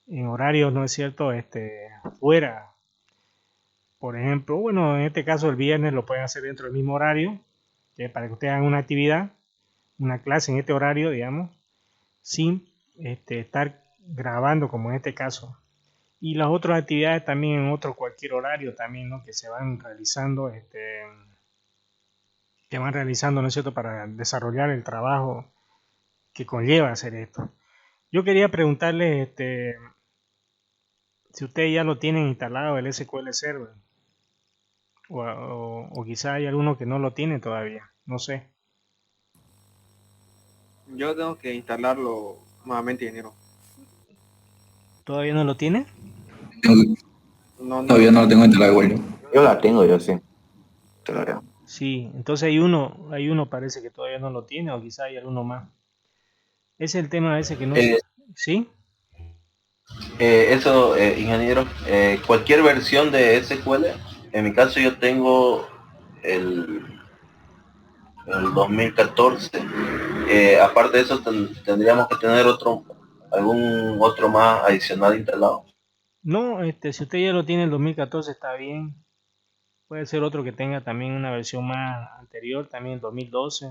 en horarios, ¿no es cierto? Fuera. Por ejemplo, bueno, en este caso el viernes lo pueden hacer dentro del mismo horario, para que ustedes hagan una actividad, una clase en este horario, digamos, sin estar grabando como en este caso. Y las otras actividades también en otro cualquier horario también, ¿no? Que se van realizando, ¿no es cierto? Para desarrollar el trabajo que conlleva hacer esto. Yo quería preguntarle, si ustedes ya lo tienen instalado el SQL Server, o quizá hay alguno que no lo tiene todavía, no sé. Yo tengo que instalarlo nuevamente, ingeniero. ¿Todavía no lo tiene? No, no lo Todavía no lo tengo. tengo instalado igual yo. yo la tengo, yo sí, te la creo. Sí, entonces hay uno parece que todavía no lo tiene, o quizá hay alguno más. Es el tema ese que no sé. Eh, ¿Sí? Ingeniero, cualquier versión de SQL, en mi caso yo tengo el, el 2014. Aparte de eso, tendríamos que tener algún otro más adicional instalado. No, si usted ya lo tiene el 2014 está bien. Puede ser otro que tenga también una versión más anterior, también el 2012.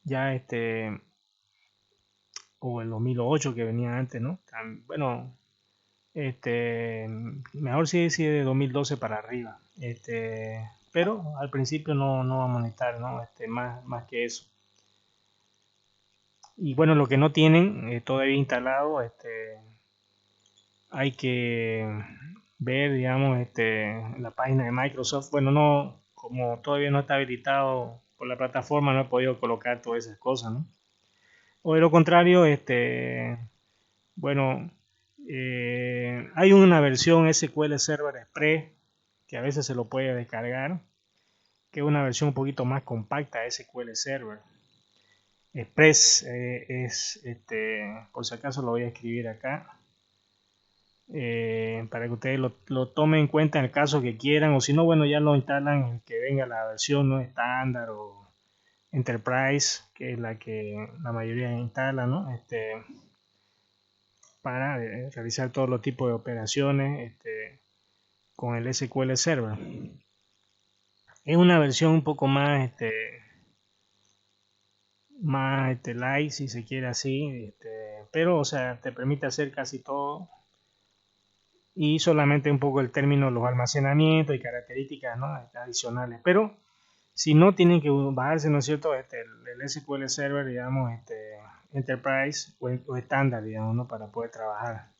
Ya o el 2008 que venía antes, ¿no? Bueno, mejor si es de 2012 para arriba. Pero al principio no vamos a necesitar, ¿no? Más que eso. Y bueno, lo que no tienen todavía instalado, hay que ver, digamos, la página de Microsoft. Bueno, no, como todavía no está habilitado por la plataforma, no he podido colocar todas esas cosas, ¿no? O de lo contrario, bueno, Hay una versión SQL Server Express que a veces se lo puede descargar, que es una versión un poquito más compacta de SQL Server. Express es, por si acaso lo voy a escribir acá, para que ustedes lo tomen en cuenta en el caso que quieran, o si no, bueno, ya lo instalan en que venga la versión no estándar o Enterprise, que es la que la mayoría instala, ¿no? Para realizar todos los tipos de operaciones con el SQL Server. Es una versión un poco más light, si se quiere así, pero o sea, te permite hacer casi todo, y solamente un poco el término, los almacenamientos y características, ¿no?, adicionales. Pero si no, tienen que bajarse, ¿no es cierto?, el SQL Server, digamos, Enterprise o estándar, digamos, ¿no?, para poder trabajar,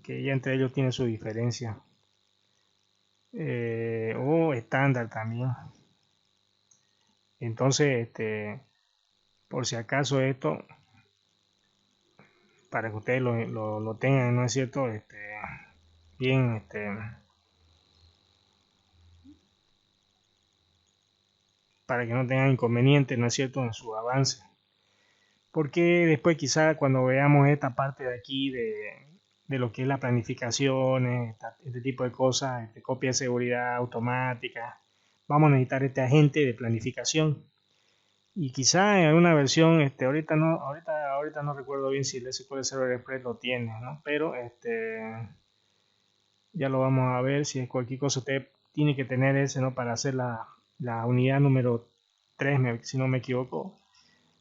que ya entre ellos tiene su diferencia, o estándar también. Entonces, por si acaso esto, para que ustedes lo tengan, ¿no es cierto?, bien, para que no tengan inconvenientes, ¿no es cierto?, en su avance. Porque después quizá cuando veamos esta parte de aquí de lo que es la planificación, este tipo de cosas, copia de seguridad automática, vamos a necesitar este agente de planificación. Y quizá en alguna versión, ahorita no recuerdo bien si el SQL Server Express lo tiene, ¿no? Pero ya lo vamos a ver. Si es cualquier cosa, usted tiene que tener ese, ¿no?, para hacer la unidad número 3, si no me equivoco,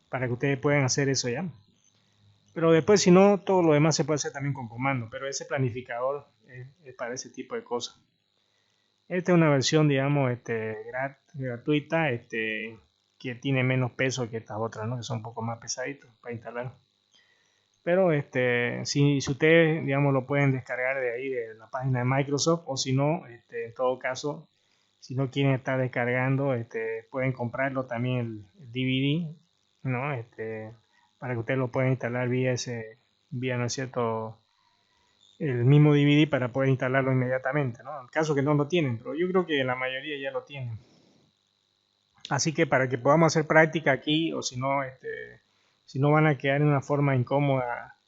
para que ustedes puedan hacer eso ya. Pero después, si no, todo lo demás se puede hacer también con comando, pero ese planificador es para ese tipo de cosas. Esta es una versión, digamos, gratuita, que tiene menos peso que estas otras, ¿no?, que son un poco más pesaditos para instalar. Pero si ustedes, digamos, lo pueden descargar de ahí, de la página de Microsoft, o si no, en todo caso, si no quieren estar descargando, pueden comprarlo también el DVD, ¿no?, para que ustedes lo puedan instalar vía, ¿no es cierto?, el mismo DVD, para poder instalarlo inmediatamente, ¿no?, en caso que no lo tienen, pero yo creo que la mayoría ya lo tienen. Así que para que podamos hacer práctica aquí, o si no van a quedar en una forma incómoda,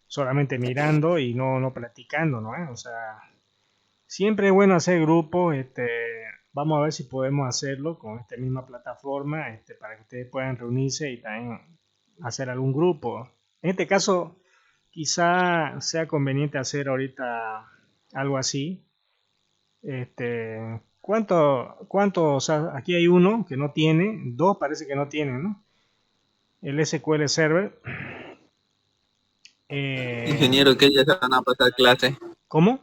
solamente mirando y no practicando, ¿no? O sea, siempre es bueno hacer grupos. Vamos a ver si podemos hacerlo con esta misma plataforma, para que ustedes puedan reunirse y también hacer algún grupo. En este caso, quizá sea conveniente hacer ahorita algo así. O sea, aquí hay uno que no tiene, dos parece que no tienen, ¿no?, el SQL Server. Ingeniero, ¿qué día se van a pasar clases? ¿Cómo?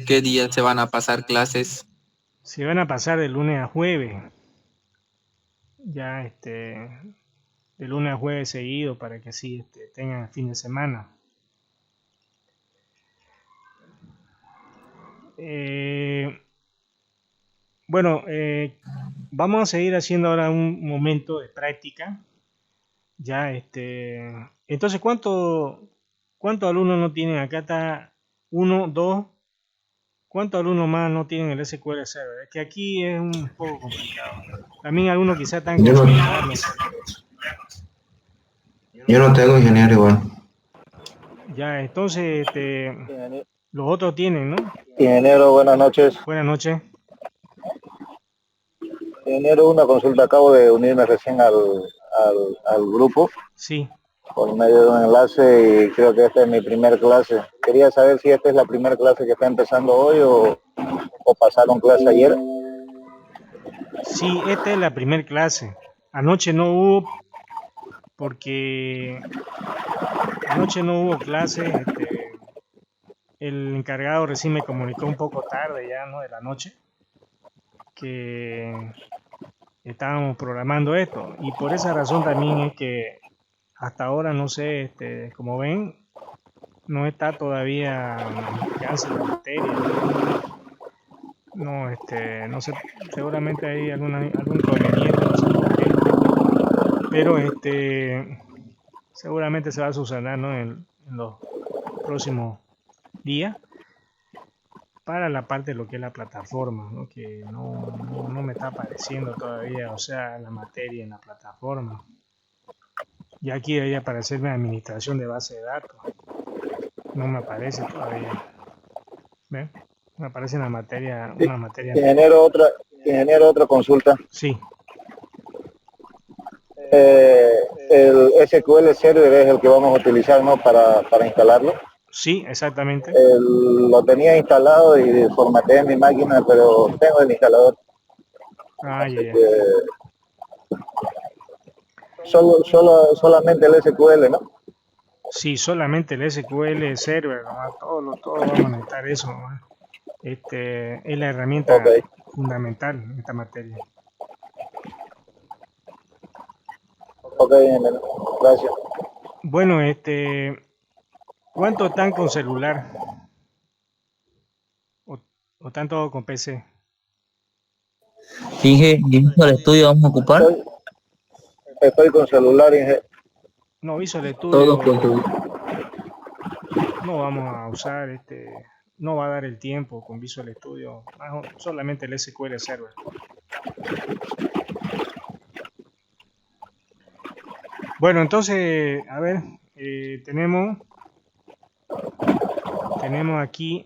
¿Qué día se van a pasar clases? Se van a pasar de lunes a jueves. Ya, de lunes a jueves seguido, para que así tengan el fin de semana. Bueno, vamos a seguir haciendo ahora un momento de práctica. Ya, entonces, ¿cuántos alumnos no tienen? Acá está 1, 2. ¿Cuántos alumnos más no tienen el SQL Server? Es que aquí es un poco complicado. También algunos quizás están con celular, no sé. Yo no tengo, ingeniero, igual. Ya, entonces, los otros tienen, ¿no? Ingeniero, buenas noches. Buenas noches. Ingeniero, una consulta. Acabo de unirme recién al grupo Sí. por medio de un enlace y creo que esta es mi primer clase. Quería saber si esta es la primera clase que está empezando hoy o pasaron clase ayer. Sí, esta es la primera clase. Anoche no hubo, porque anoche no hubo clase. El encargado recién me comunicó un poco tarde ya, ¿no?, de la noche, que estábamos programando esto, y por esa razón también es que hasta ahora, no sé, como ven, no está todavía a mi alcance la materia. No, no sé, seguramente hay algún inconveniente, no sé por qué, pero seguramente se va a subsanar, ¿no? En los próximos días para la parte de lo que es la plataforma, ¿no? Que no me está apareciendo todavía, o sea, la materia en la plataforma. Y aquí debería aparecerme administración de base de datos. No me aparece todavía. ¿Ven? Me aparece una materia anterior. Ingeniero, otra consulta. Sí, El SQL Server es el que vamos a utilizar, ¿no? Para instalarlo. sí, exactamente. Lo tenía instalado y formateé mi máquina, pero tengo el instalador. Ah, ya, ya. Solamente el SQL, ¿no? Sí, solamente el SQL Server, nomás, todo vamos a necesitar eso, nomás. Es la herramienta Ok, fundamental en esta materia. ok, ingeniero. Gracias. Bueno, ¿cuánto están con celular? ¿O están todos con PC? Inge, ¿y Visual Studio vamos a ocupar? Estoy con celular, ingeniero. No, Visual Todos con Studio tu... no vamos a usar, no va a dar el tiempo con Visual Studio, solamente el SQL Server. Bueno, entonces, a ver, tenemos aquí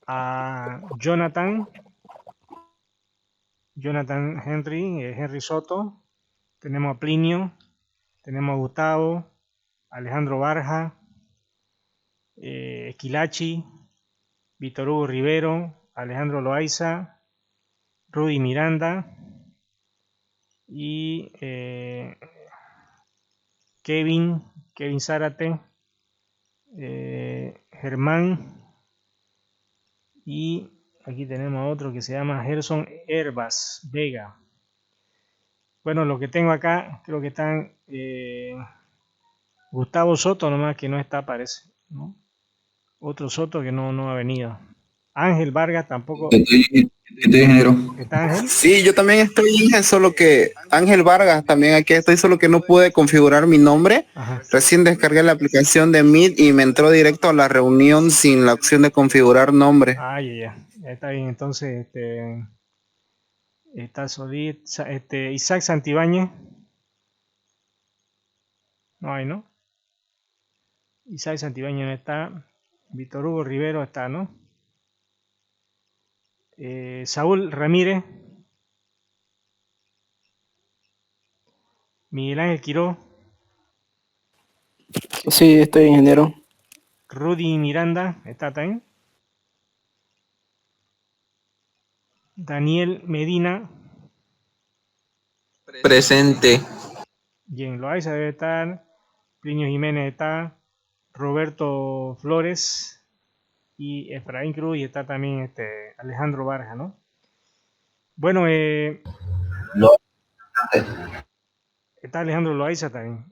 a Jonathan Henry, Henry Soto, tenemos a Plinio, tenemos a Gustavo, Alejandro Barja, Esquilachi, Víctor Hugo Rivero, Alejandro Loaiza, Rudy Miranda y Kevin Zárate, Germán, y aquí tenemos a otro que se llama Gerson Herbas Vega. Bueno, lo que tengo acá, creo que están Gustavo Soto nomás, que no está, parece, ¿no? Otro Soto que no ha venido. Ángel Vargas tampoco. Estoy ingeniero. ¿Está Ángel? Sí, yo también estoy, Inge, solo que Ángel Vargas también aquí estoy, solo que no pude configurar mi nombre. Ajá. Recién descargué la aplicación de Meet y me entró directo a la reunión sin la opción de configurar nombre. Ah, ya está bien. Entonces, está Solid, Isaac Santibáñez. No hay, ¿no? Isaac Santibáñez no está. Víctor Hugo Rivero está, ¿no? Saúl Ramírez. Miguel Ángel Quiró. Sí, estoy ingeniero. Rudy Miranda está también. Daniel Medina. Presente. Jen Loaiza debe estar. Plinio Jiménez está. Roberto Flores. Y Efraín Cruz. Y está también Alejandro Vargas, ¿no? Bueno, Lo- está Alejandro Loaiza también.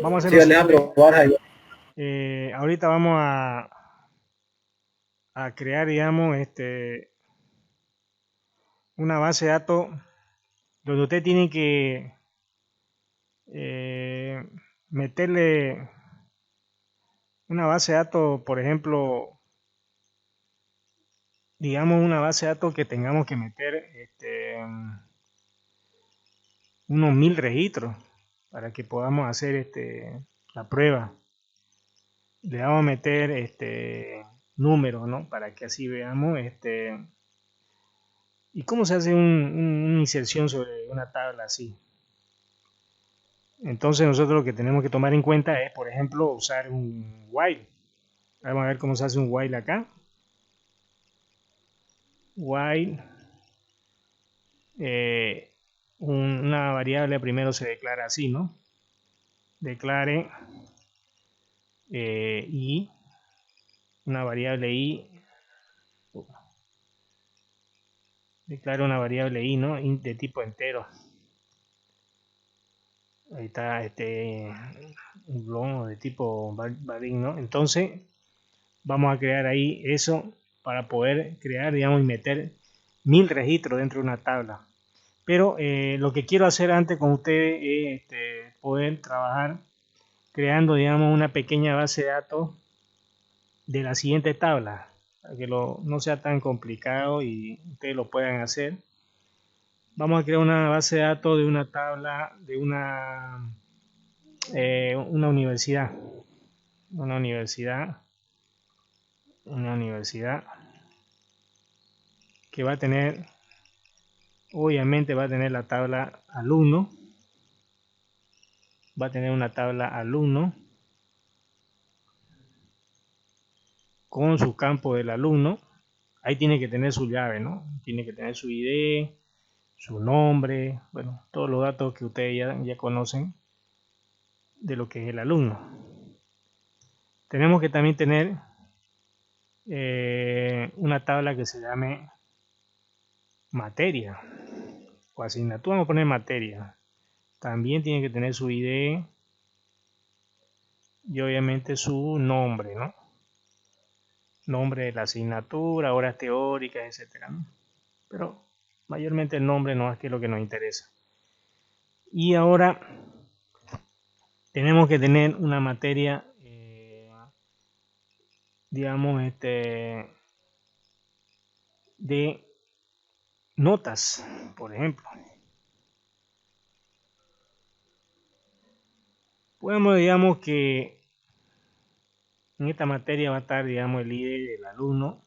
Vamos a hacer Sí, lo Alejandro siguiente. Barja. Ahorita vamos a crear, digamos, una base de datos donde usted tiene que meterle una base de datos, por ejemplo, digamos una base de datos que tengamos que meter unos 1000 registros para que podamos hacer la prueba. Le vamos a meter números, ¿no? Para que así veamos y cómo se hace una inserción sobre una tabla así. Entonces nosotros lo que tenemos que tomar en cuenta es, por ejemplo, usar un while. Vamos a ver cómo se hace un while acá. While, una variable primero se declara así, ¿no? Declare i, una variable i, declare una variable i, ¿no? De tipo entero. Ahí está un blono de tipo Barin, ¿no? Entonces vamos a crear ahí eso para poder crear, digamos, y meter 1000 registros dentro de una tabla. Pero lo que quiero hacer antes con ustedes es poder trabajar creando, digamos, una pequeña base de datos de la siguiente tabla, para que no sea tan complicado y ustedes lo puedan hacer. Vamos a crear una base de datos de una tabla de una universidad. Una universidad que va a tener, obviamente va a tener la tabla alumno, va a tener una tabla alumno con su campo del alumno. Ahí tiene que tener su llave, ¿no? Tiene que tener su ID, su nombre, bueno, todos los datos que ustedes ya conocen de lo que es el alumno. Tenemos que también tener una tabla que se llame materia o asignatura. Vamos a poner materia. También tiene que tener su ID y obviamente su nombre, ¿no? Nombre de la asignatura, horas teóricas, etcétera, ¿no? Pero mayormente el nombre no es que es lo que nos interesa. Y ahora tenemos que tener una materia, digamos, de notas, por ejemplo. Podemos, digamos, que en esta materia va a estar, digamos, el ID del alumno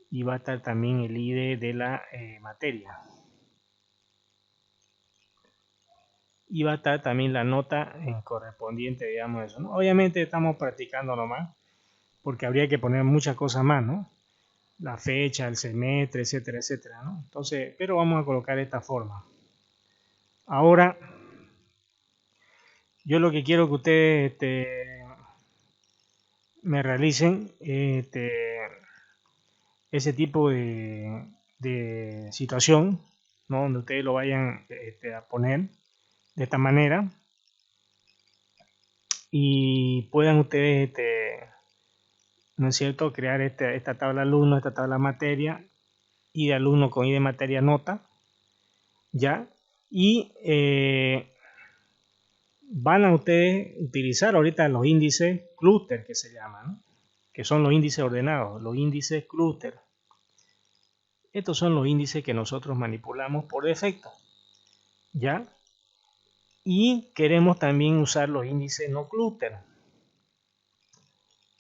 y va a estar también el ID de la materia. Y va a estar también la nota en correspondiente, digamos, eso, ¿no? Obviamente estamos practicando nomás, porque habría que poner muchas cosas más, ¿no? La fecha, el semestre, etcétera, etcétera, ¿no? Entonces, pero vamos a colocar esta forma. Ahora, yo lo que quiero que ustedes me realicen ese tipo de situación, ¿no? Donde ustedes lo vayan a poner de esta manera y puedan ustedes, ¿no es cierto?, crear esta tabla alumno, esta tabla materia y de alumno con I de materia nota, ¿ya? Y van a ustedes utilizar ahorita los índices clúster que se llaman, ¿no? Que son los índices ordenados, los índices clúster. Estos son los índices que nosotros manipulamos por defecto, ¿ya? Y queremos también usar los índices no clúster.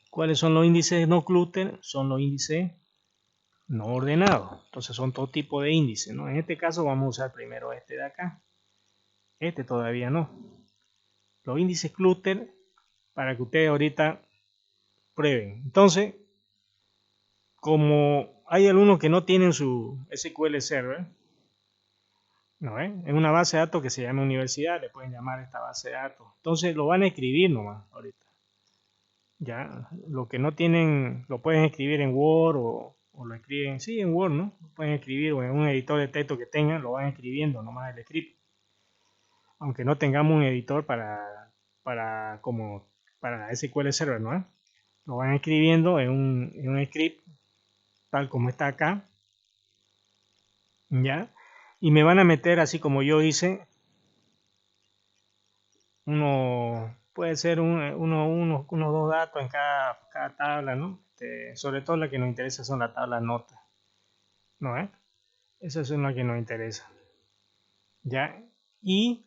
¿Cuáles son los índices no clúster? Son los índices no ordenados. Entonces son todo tipo de índices, ¿no? En este caso vamos a usar primero este de acá. Este todavía no. Los índices clúster para que ustedes ahorita prueben. Entonces, como hay algunos que no tienen su SQL Server, ¿no? En una base de datos que se llama universidad, le pueden llamar esta base de datos. Entonces lo van a escribir nomás ahorita. Ya, lo que no tienen, lo pueden escribir en Word o lo escriben, sí, en Word, ¿no? Lo pueden escribir o en un editor de texto que tengan, lo van escribiendo nomás el script. Aunque no tengamos un editor para SQL Server, ¿no? Lo van escribiendo en un script tal como está acá, ¿ya? Y me van a meter así como yo hice, puede ser unos dos datos en cada tabla, ¿no? Sobre todo la que nos interesa son las tablas notas, ¿no? Esa es una que nos interesa, ¿ya? Y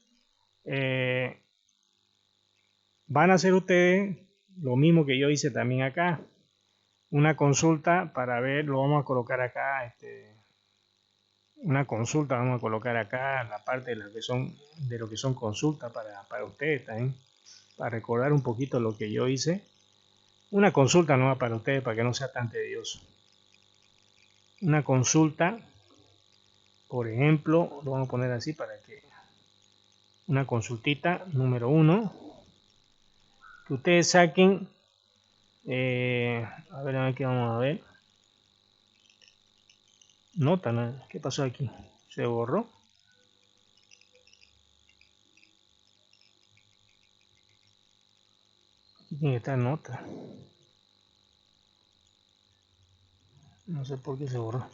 van a hacer ustedes lo mismo que yo hice también acá, una consulta para ver, lo vamos a colocar acá, una consulta vamos a colocar acá en la parte de lo que son consultas para ustedes también, para recordar un poquito lo que yo hice. Una consulta nueva para ustedes para que no sea tan tedioso. Una consulta, por ejemplo, lo vamos a poner así para que una consultita número 1 que ustedes saquen. A ver qué vamos a ver. Nota, ¿no? ¿Qué pasó aquí? Se borró. Aquí tiene que estar nota. No sé por qué se borró.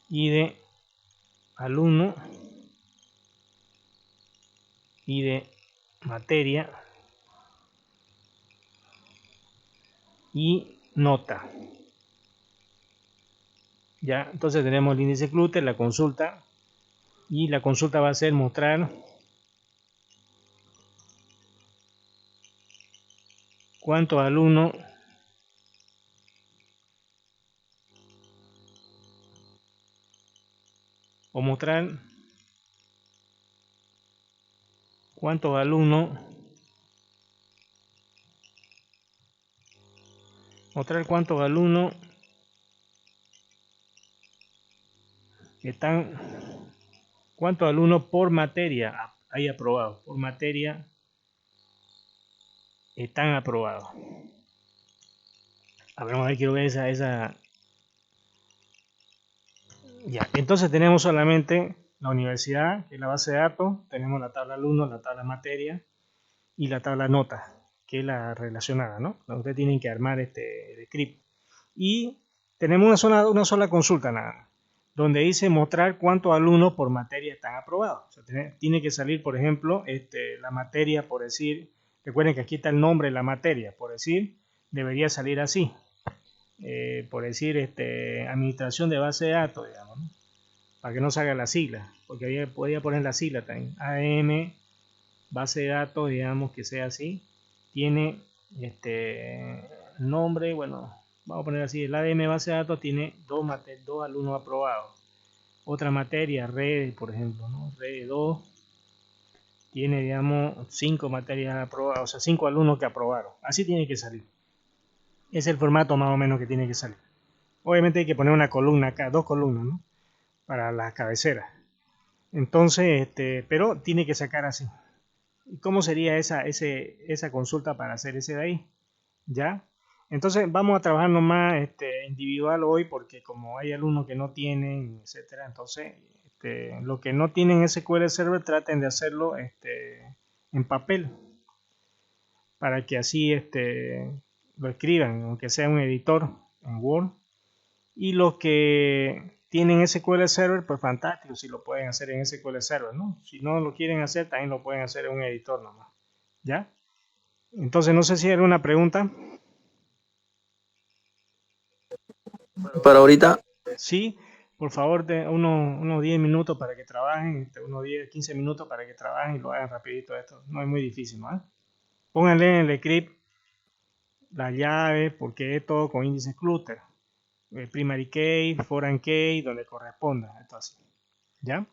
Y de alumno y de materia y nota. Ya, entonces tenemos el índice Cluster, la consulta, y la consulta va a ser mostrar cuántos alumnos o mostrar cuántos alumnos están, cuántos alumnos por materia hay aprobados, por materia están aprobados. A ver, vamos a ver, quiero ver esa. Ya, entonces tenemos solamente la universidad, que es la base de datos, tenemos la tabla alumnos, la tabla materia y la tabla nota, que es la relacionada, ¿no? Ustedes tienen que armar el script. Y tenemos una sola consulta nada, donde dice mostrar cuántos alumnos por materia están aprobados. O sea, tiene que salir, por ejemplo, la materia, por decir, recuerden que aquí está el nombre de la materia, por decir, debería salir así. Por decir, administración de base de datos, digamos, ¿no? Para que no salga la sigla, porque podía poner la sigla también. AM, base de datos, digamos que sea así, tiene nombre, bueno, vamos a poner así, el ADM base de datos tiene dos alumnos aprobados. Otra materia, redes, por ejemplo, ¿no? Redes 2, tiene, digamos, 5 materias aprobadas, o sea, 5 alumnos que aprobaron. Así tiene que salir. Es el formato más o menos que tiene que salir. Obviamente hay que poner una columna acá, 2 columnas, ¿no? Para las cabeceras. Entonces, pero tiene que sacar así. ¿Y cómo sería esa consulta para hacer ese de ahí? ¿Ya? Entonces vamos a trabajar nomás individual hoy porque como hay alumnos que no tienen, etcétera, entonces lo que no tienen SQL Server traten de hacerlo en papel para que así lo escriban, aunque sea un editor en Word. Y los que tienen SQL Server, pues fantástico, si lo pueden hacer en SQL Server, ¿no? Si no lo quieren hacer, también lo pueden hacer en un editor nomás, ¿ya? Entonces, no sé si hay alguna pregunta. Para ahorita, Sí, por favor, unos 10 minutos para que trabajen, unos 10, 15 minutos para que trabajen y lo hagan rapidito esto. No es muy difícil, ¿no? Pónganle en el script las llaves, porque es todo con índices cluster. Primary key, foreign key, donde corresponda. Esto así, ¿ya?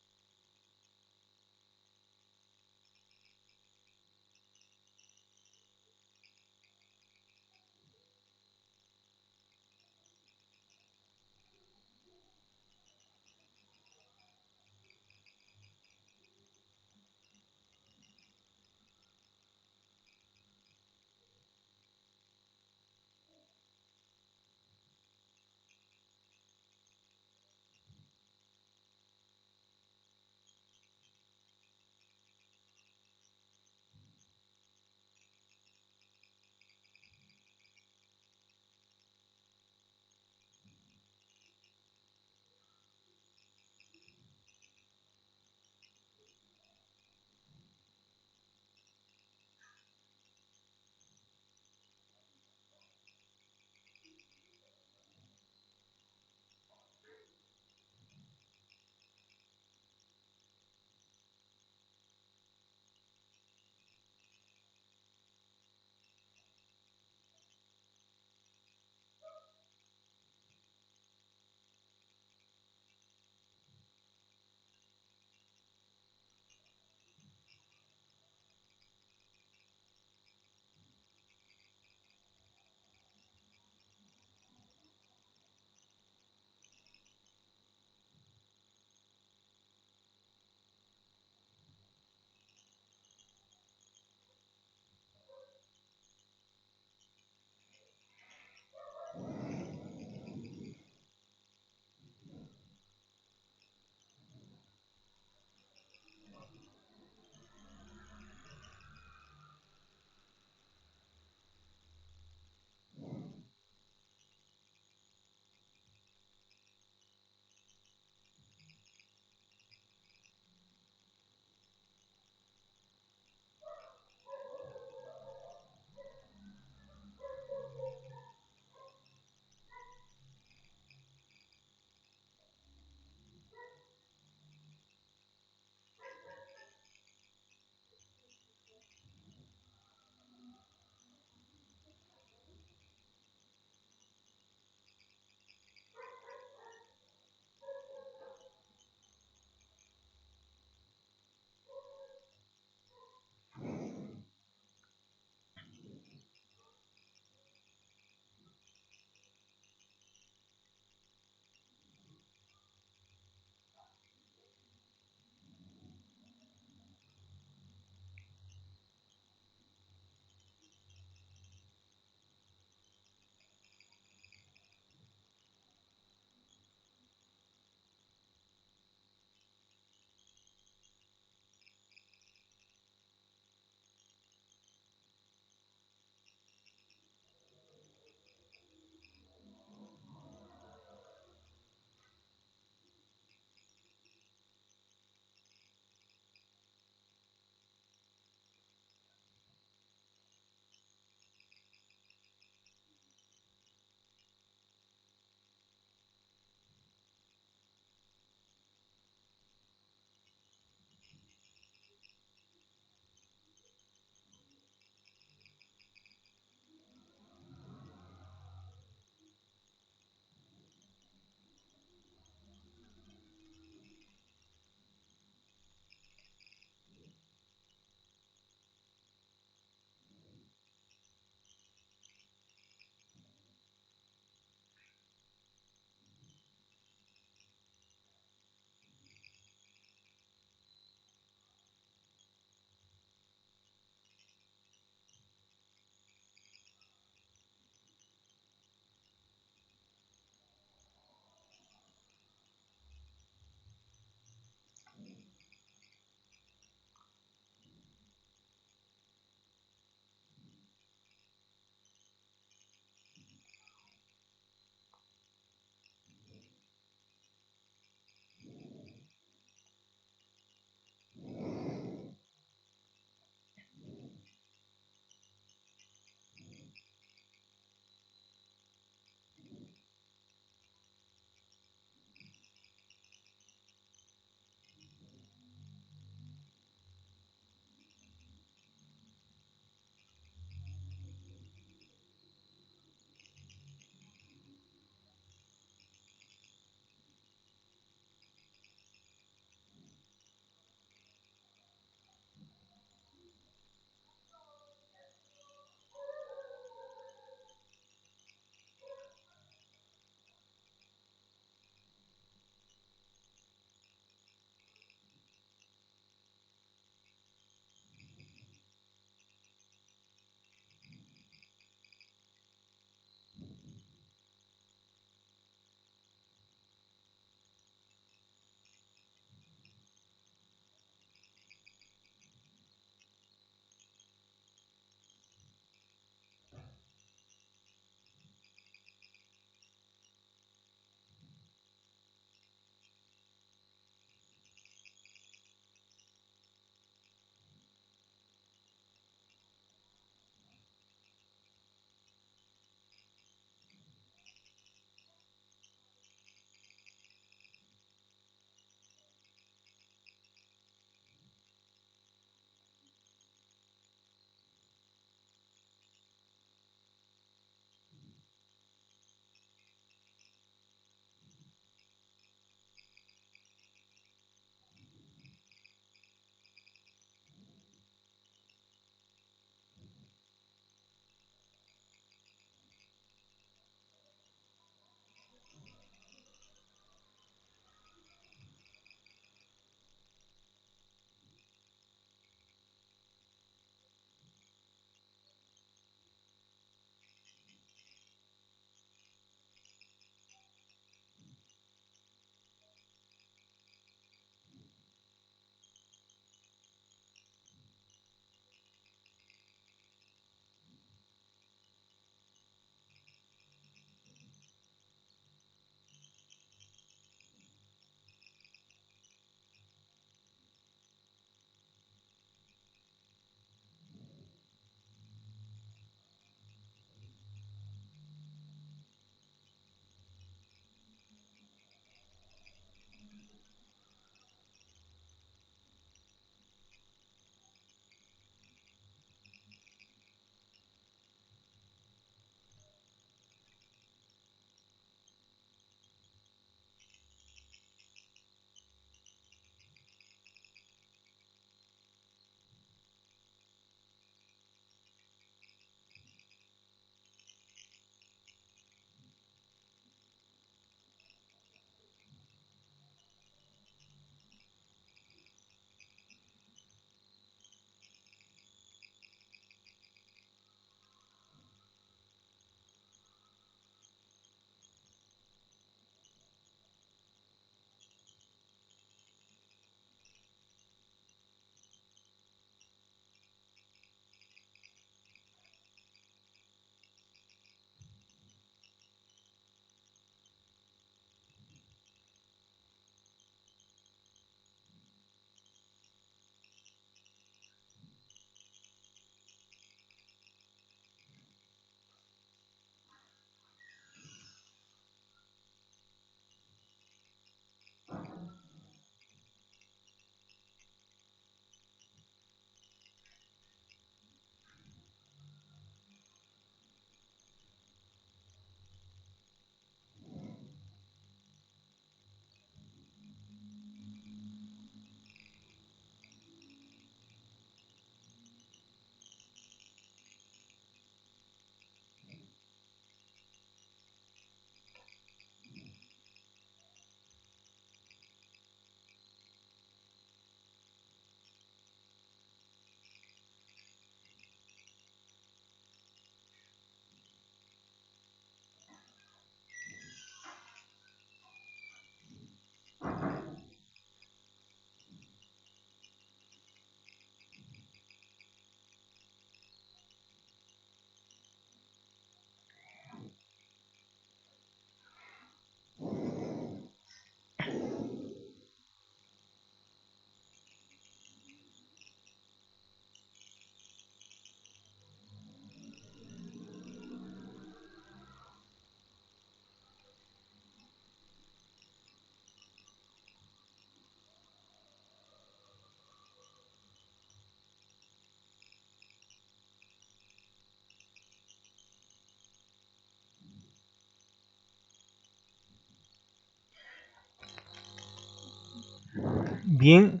Bien,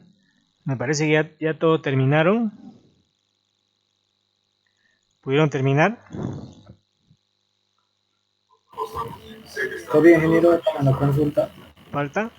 me parece que ya todo terminaron. ¿Pudieron terminar? Todavía, ingeniero, en la consulta. ¿Falta?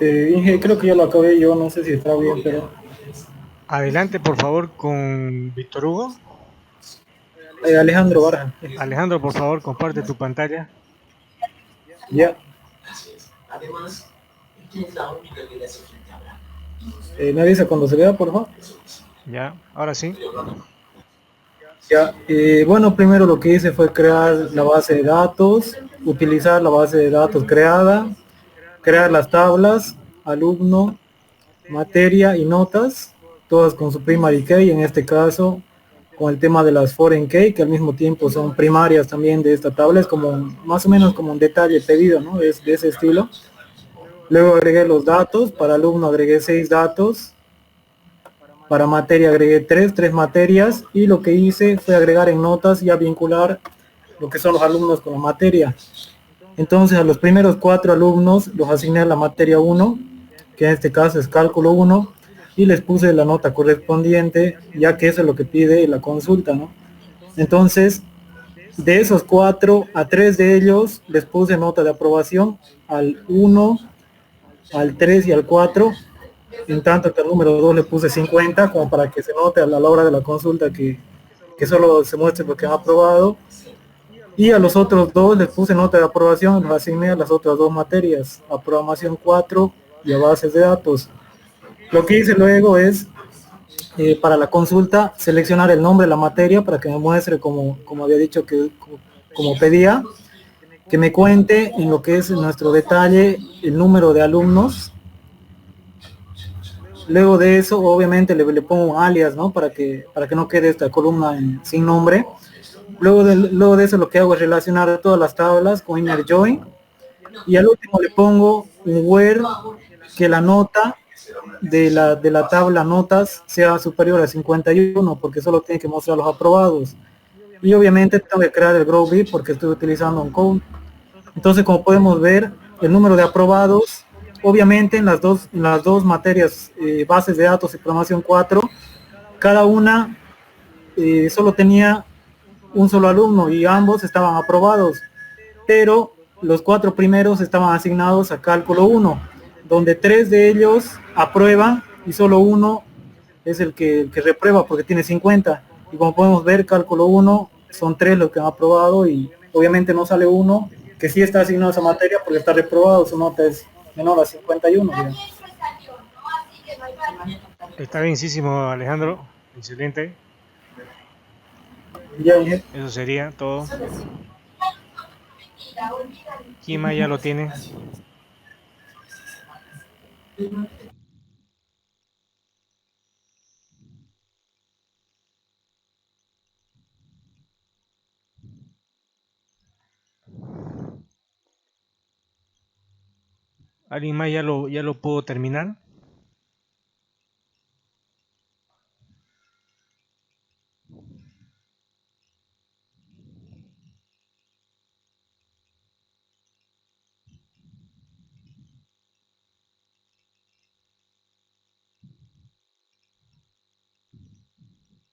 Inge, creo que ya lo acabé yo, no sé si está bien, pero... Adelante, por favor, con Víctor Hugo. Alejandro Barja. Alejandro, por favor, comparte tu pantalla. Ya. Me avisa cuando se vea, por favor. Ya, ahora sí. Ya, bueno, primero lo que hice fue crear la base de datos, utilizar la base de datos creada, crear las tablas, alumno, materia y notas, todas con su primary key, en este caso con el tema de las foreign key, que al mismo tiempo son primarias también de esta tabla, es como más o menos como un detalle pedido, ¿no? Es de ese estilo. Luego agregué los datos, para alumno agregué 6 datos, para materia agregué 3 materias, y lo que hice fue agregar en notas y a vincular lo que son los alumnos con la materia. Entonces a los primeros 4 alumnos los asigné a la materia 1, que en este caso es cálculo 1, y les puse la nota correspondiente, ya que eso es lo que pide la consulta, ¿no? Entonces, de esos 4, a 3 de ellos les puse nota de aprobación, al 1, al 3 y al 4 en tanto que al número 2 le puse 50, como para que se note a la hora de la consulta que solo se muestre lo que han aprobado. Y a los otros dos les puse nota de aprobación, los asigné a las otras dos materias, a programación 4 y a bases de datos. Lo que hice luego es, para la consulta, seleccionar el nombre de la materia para que me muestre, como había dicho, como pedía, que me cuente en lo que es nuestro detalle el número de alumnos. Luego de eso, obviamente, le pongo un alias, ¿no? Para que no quede esta columna sin nombre. Luego de eso, lo que hago es relacionar todas las tablas con inner join. Y al último le pongo un where que la nota de la tabla notas sea superior a 51, porque solo tiene que mostrar los aprobados. Y obviamente tengo que crear el grow B porque estoy utilizando un code. Entonces, como podemos ver, el número de aprobados, obviamente en las dos materias, bases de datos y programación 4, cada una solo tenía un solo alumno y ambos estaban aprobados, pero los 4 primeros estaban asignados a cálculo 1, donde 3 de ellos aprueban y solo uno es el que reprueba porque tiene 50. Y como podemos ver, cálculo 1 son 3 los que han aprobado y obviamente no sale uno que sí está asignado a esa materia porque está reprobado, su nota es menor a 51. Digamos. Está bienísimo, Alejandro. Excelente. Ya, Eso sería todo. Kima ya lo tiene. ¿Alguien más ya lo pudo terminar?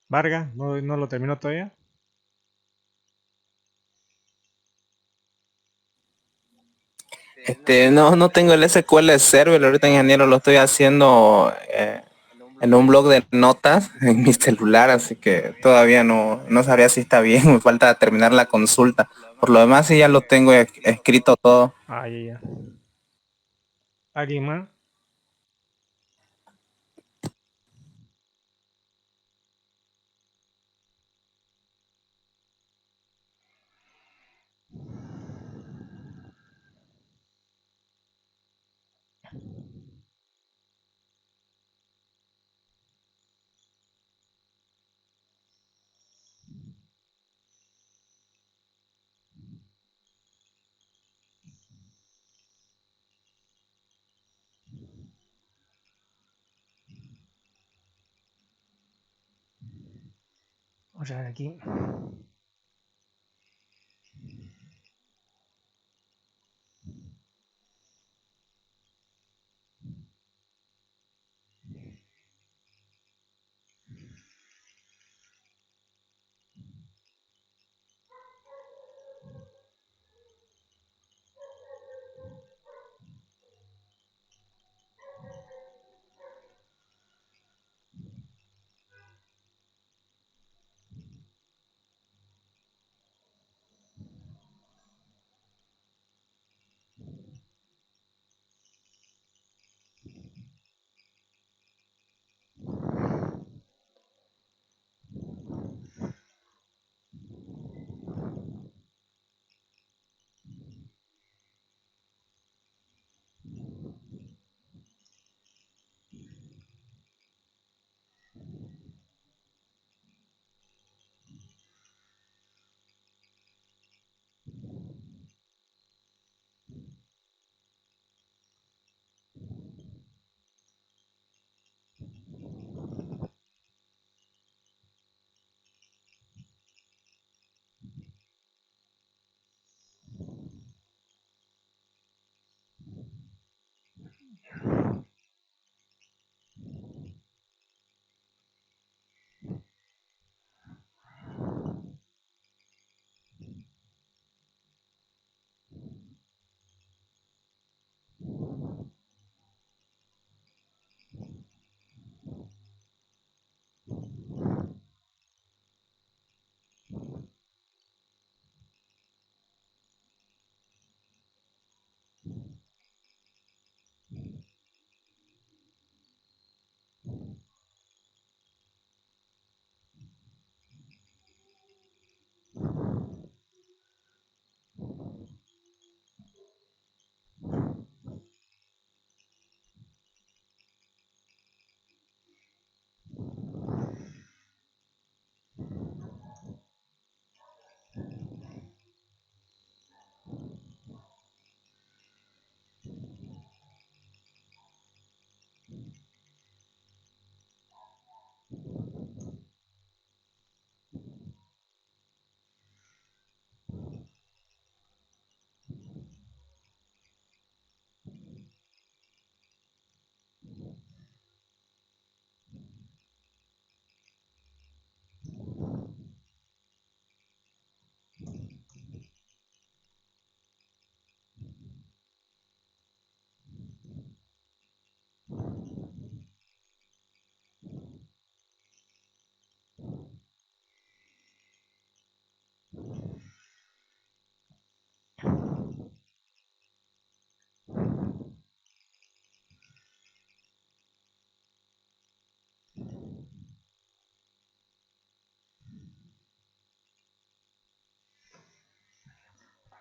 Vargas, no lo terminó todavía. No tengo el SQL Server, ahorita ingeniero lo estoy haciendo en un blog de notas en mi celular, así que todavía no sabría si está bien, me falta terminar la consulta. Por lo demás sí ya lo tengo escrito todo. Ah, ya. ¿Alguien más? Vamos a ver aquí.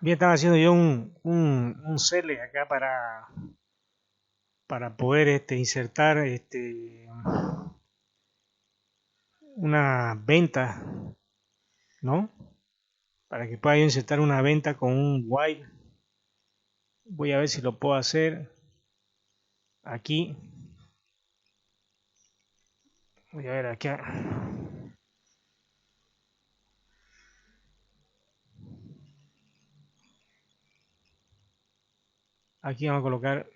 Bien, estaba haciendo yo un select acá para poder insertar una venta, ¿no? Para que pueda yo insertar una venta con un while. Voy a ver si lo puedo hacer aquí. Voy a ver acá. Aquí vamos a colocar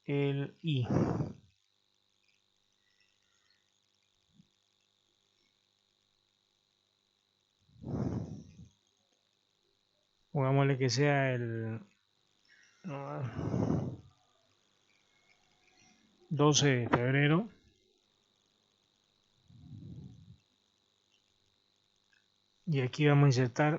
el i. Pongámosle que sea el 12 de febrero. Y aquí vamos a insertar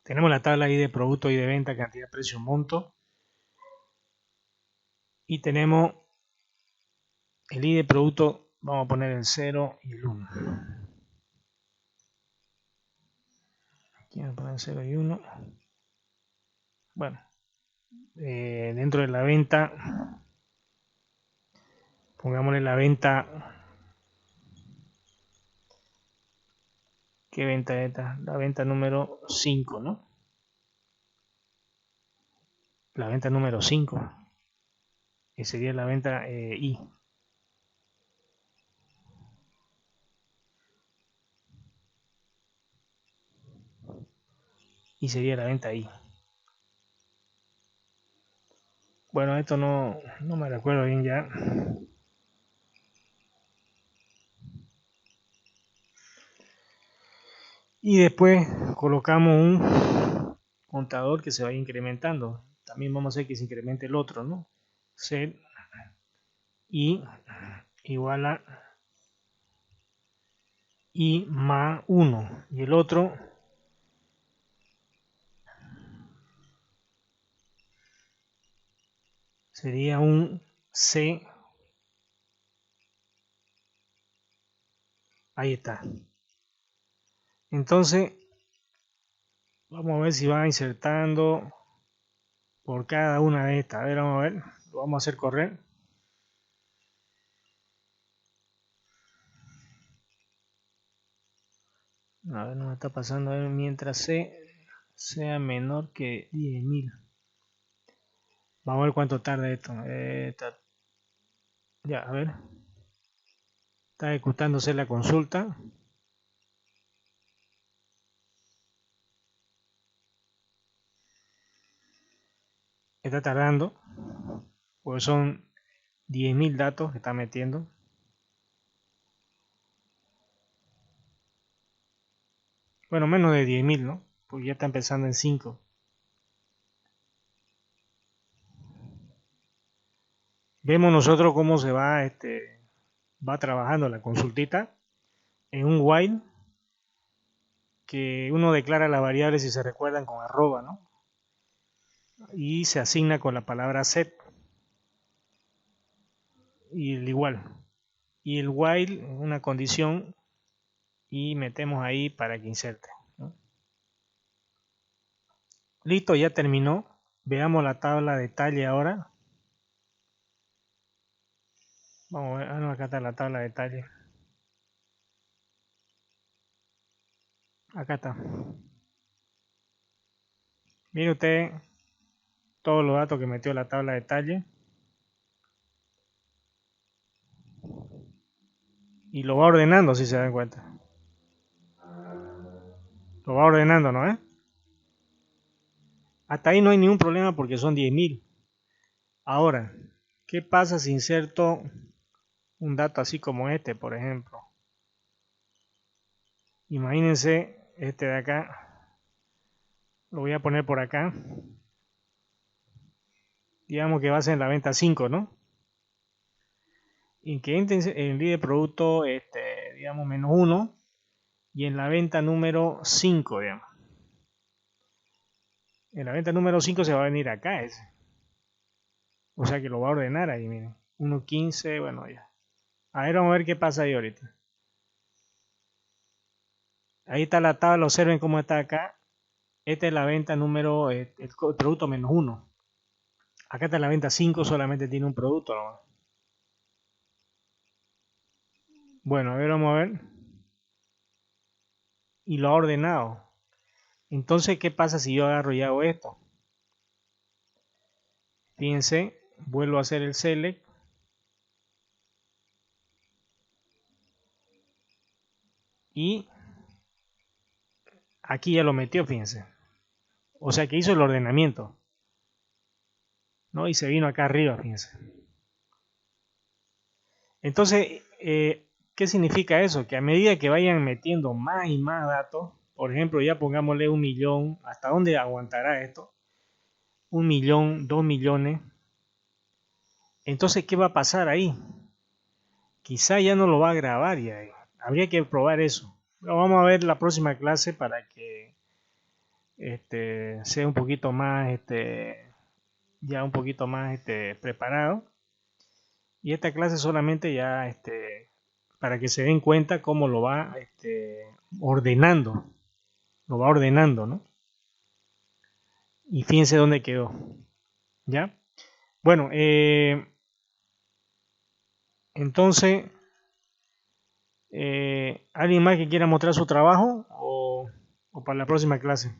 tenemos la tabla ahí de producto y de venta, cantidad, precio, monto. Y tenemos el i de producto, vamos a poner el 0 y el 1. Aquí vamos a poner 0 y 1. Bueno, dentro de la venta, pongámosle la venta. ¿Qué venta es esta? La venta número 5, ¿no? La venta número 5. Que sería la venta I. Y sería la venta I. Bueno, esto no me recuerdo bien ya. Y después colocamos un contador que se vaya incrementando. También vamos a hacer que se incremente el otro, ¿no? Set I igual a I más 1. Y el otro sería un C. Ahí está. Entonces, vamos a ver si va insertando por cada una de estas. A ver, vamos a ver. Lo vamos a hacer correr. A ver, no me está pasando. A ver, mientras C sea menor que 10.000. Vamos a ver cuánto tarda esto. Ya, a ver. Está ejecutándose la consulta. Está tardando. Porque son 10.000 datos que está metiendo. Bueno, menos de 10.000, ¿no? Porque ya está empezando en 5. Vemos nosotros cómo se va trabajando la consultita en un while que uno declara las variables si se recuerdan con arroba, ¿no? Y se asigna con la palabra set y el igual. Y el while es una condición y metemos ahí para que inserte, ¿no? Listo, ya terminó. Veamos la tabla de detalle ahora. Vamos a ver, no, acá está la tabla de detalle. Acá está. Mire usted todos los datos que metió la tabla de detalle. Y lo va ordenando, si se dan cuenta. Lo va ordenando, ¿no? Hasta ahí no hay ningún problema porque son 10.000. Ahora, ¿qué pasa si inserto un dato así como este, por ejemplo? Imagínense este de acá. Lo voy a poner por acá. Digamos que va a ser en la venta 5, ¿no? Y que el líder producto, digamos, menos 1. y en la venta número 5, digamos. En la venta número 5 se va a venir acá ese. O sea que lo va a ordenar ahí, miren. 1.15, bueno, ya. A ver, vamos a ver qué pasa ahí ahorita. Ahí está la tabla, observen cómo está acá. Esta es la venta número, el producto menos 1. Acá está la venta 5, solamente tiene un producto, ¿no? Bueno, a ver, vamos a ver. Y lo ha ordenado. Entonces, ¿qué pasa si yo agarro y hago esto? Fíjense, vuelvo a hacer el select. Y aquí ya lo metió, fíjense. O sea que hizo el ordenamiento, ¿no? Y se vino acá arriba, fíjense. Entonces, ¿qué significa eso? Que a medida que vayan metiendo más y más datos, por ejemplo, ya pongámosle 1 millón, ¿hasta dónde aguantará esto? 1 millón, 2 millones. Entonces, ¿qué va a pasar ahí? Quizá ya no lo va a grabar ya. Habría que probar eso. Lo vamos a ver la próxima clase para que sea un poquito más, ya un poquito más preparado. Y esta clase solamente ya para que se den cuenta cómo lo va ordenando. Lo va ordenando, ¿no? Y fíjense dónde quedó. ¿Ya? Bueno, entonces, ¿alguien más que quiera mostrar su trabajo o para la próxima clase?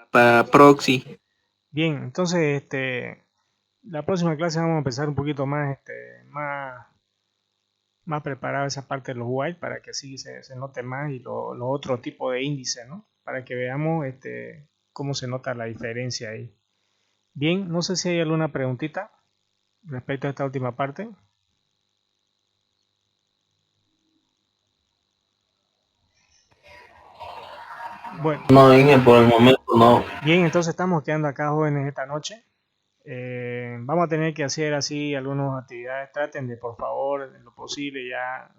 Para proxy. Bien, entonces la próxima clase vamos a empezar un poquito más, más preparado esa parte de los white para que así se note más y los otros tipos de índices, ¿no? Para que veamos cómo se nota la diferencia ahí. Bien, no sé si hay alguna preguntita respecto a esta última parte. Bueno. No, Inge, por el momento no. Bien, entonces estamos quedando acá, jóvenes, esta noche. Vamos a tener que hacer así algunas actividades. Traten de, por favor, en lo posible ya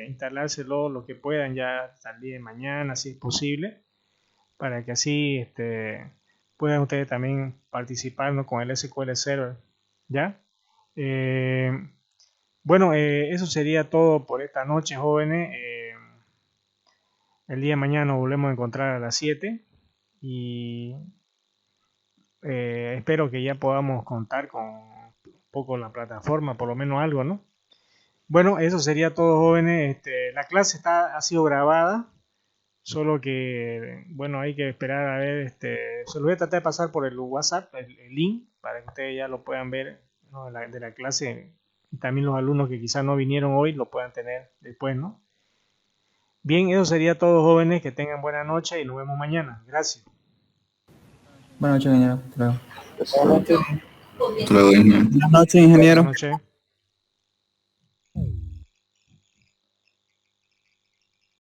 instalárselo lo que puedan ya hasta el día de mañana, si es posible, para que así puedan ustedes también participar, ¿no?, con el SQL Server. ¿Ya? Bueno, eso sería todo por esta noche, jóvenes. El día de mañana nos volvemos a encontrar a las 7 y espero que ya podamos contar con un poco la plataforma, por lo menos algo, ¿no? Bueno, eso sería todo, jóvenes. La clase ha sido grabada, solo que, bueno, hay que esperar a ver, se lo voy a tratar de pasar por el WhatsApp, el link, para que ustedes ya lo puedan ver, ¿no?, de la clase, y también los alumnos que quizás no vinieron hoy lo puedan tener después, ¿no? Bien, eso sería todo, jóvenes. Que tengan buena noche y nos vemos mañana. Gracias. Buenas noches, ingeniero. Hasta luego. Buenas noches. Hasta luego, Inge. Buenas noches, ingeniero. Buenas noches.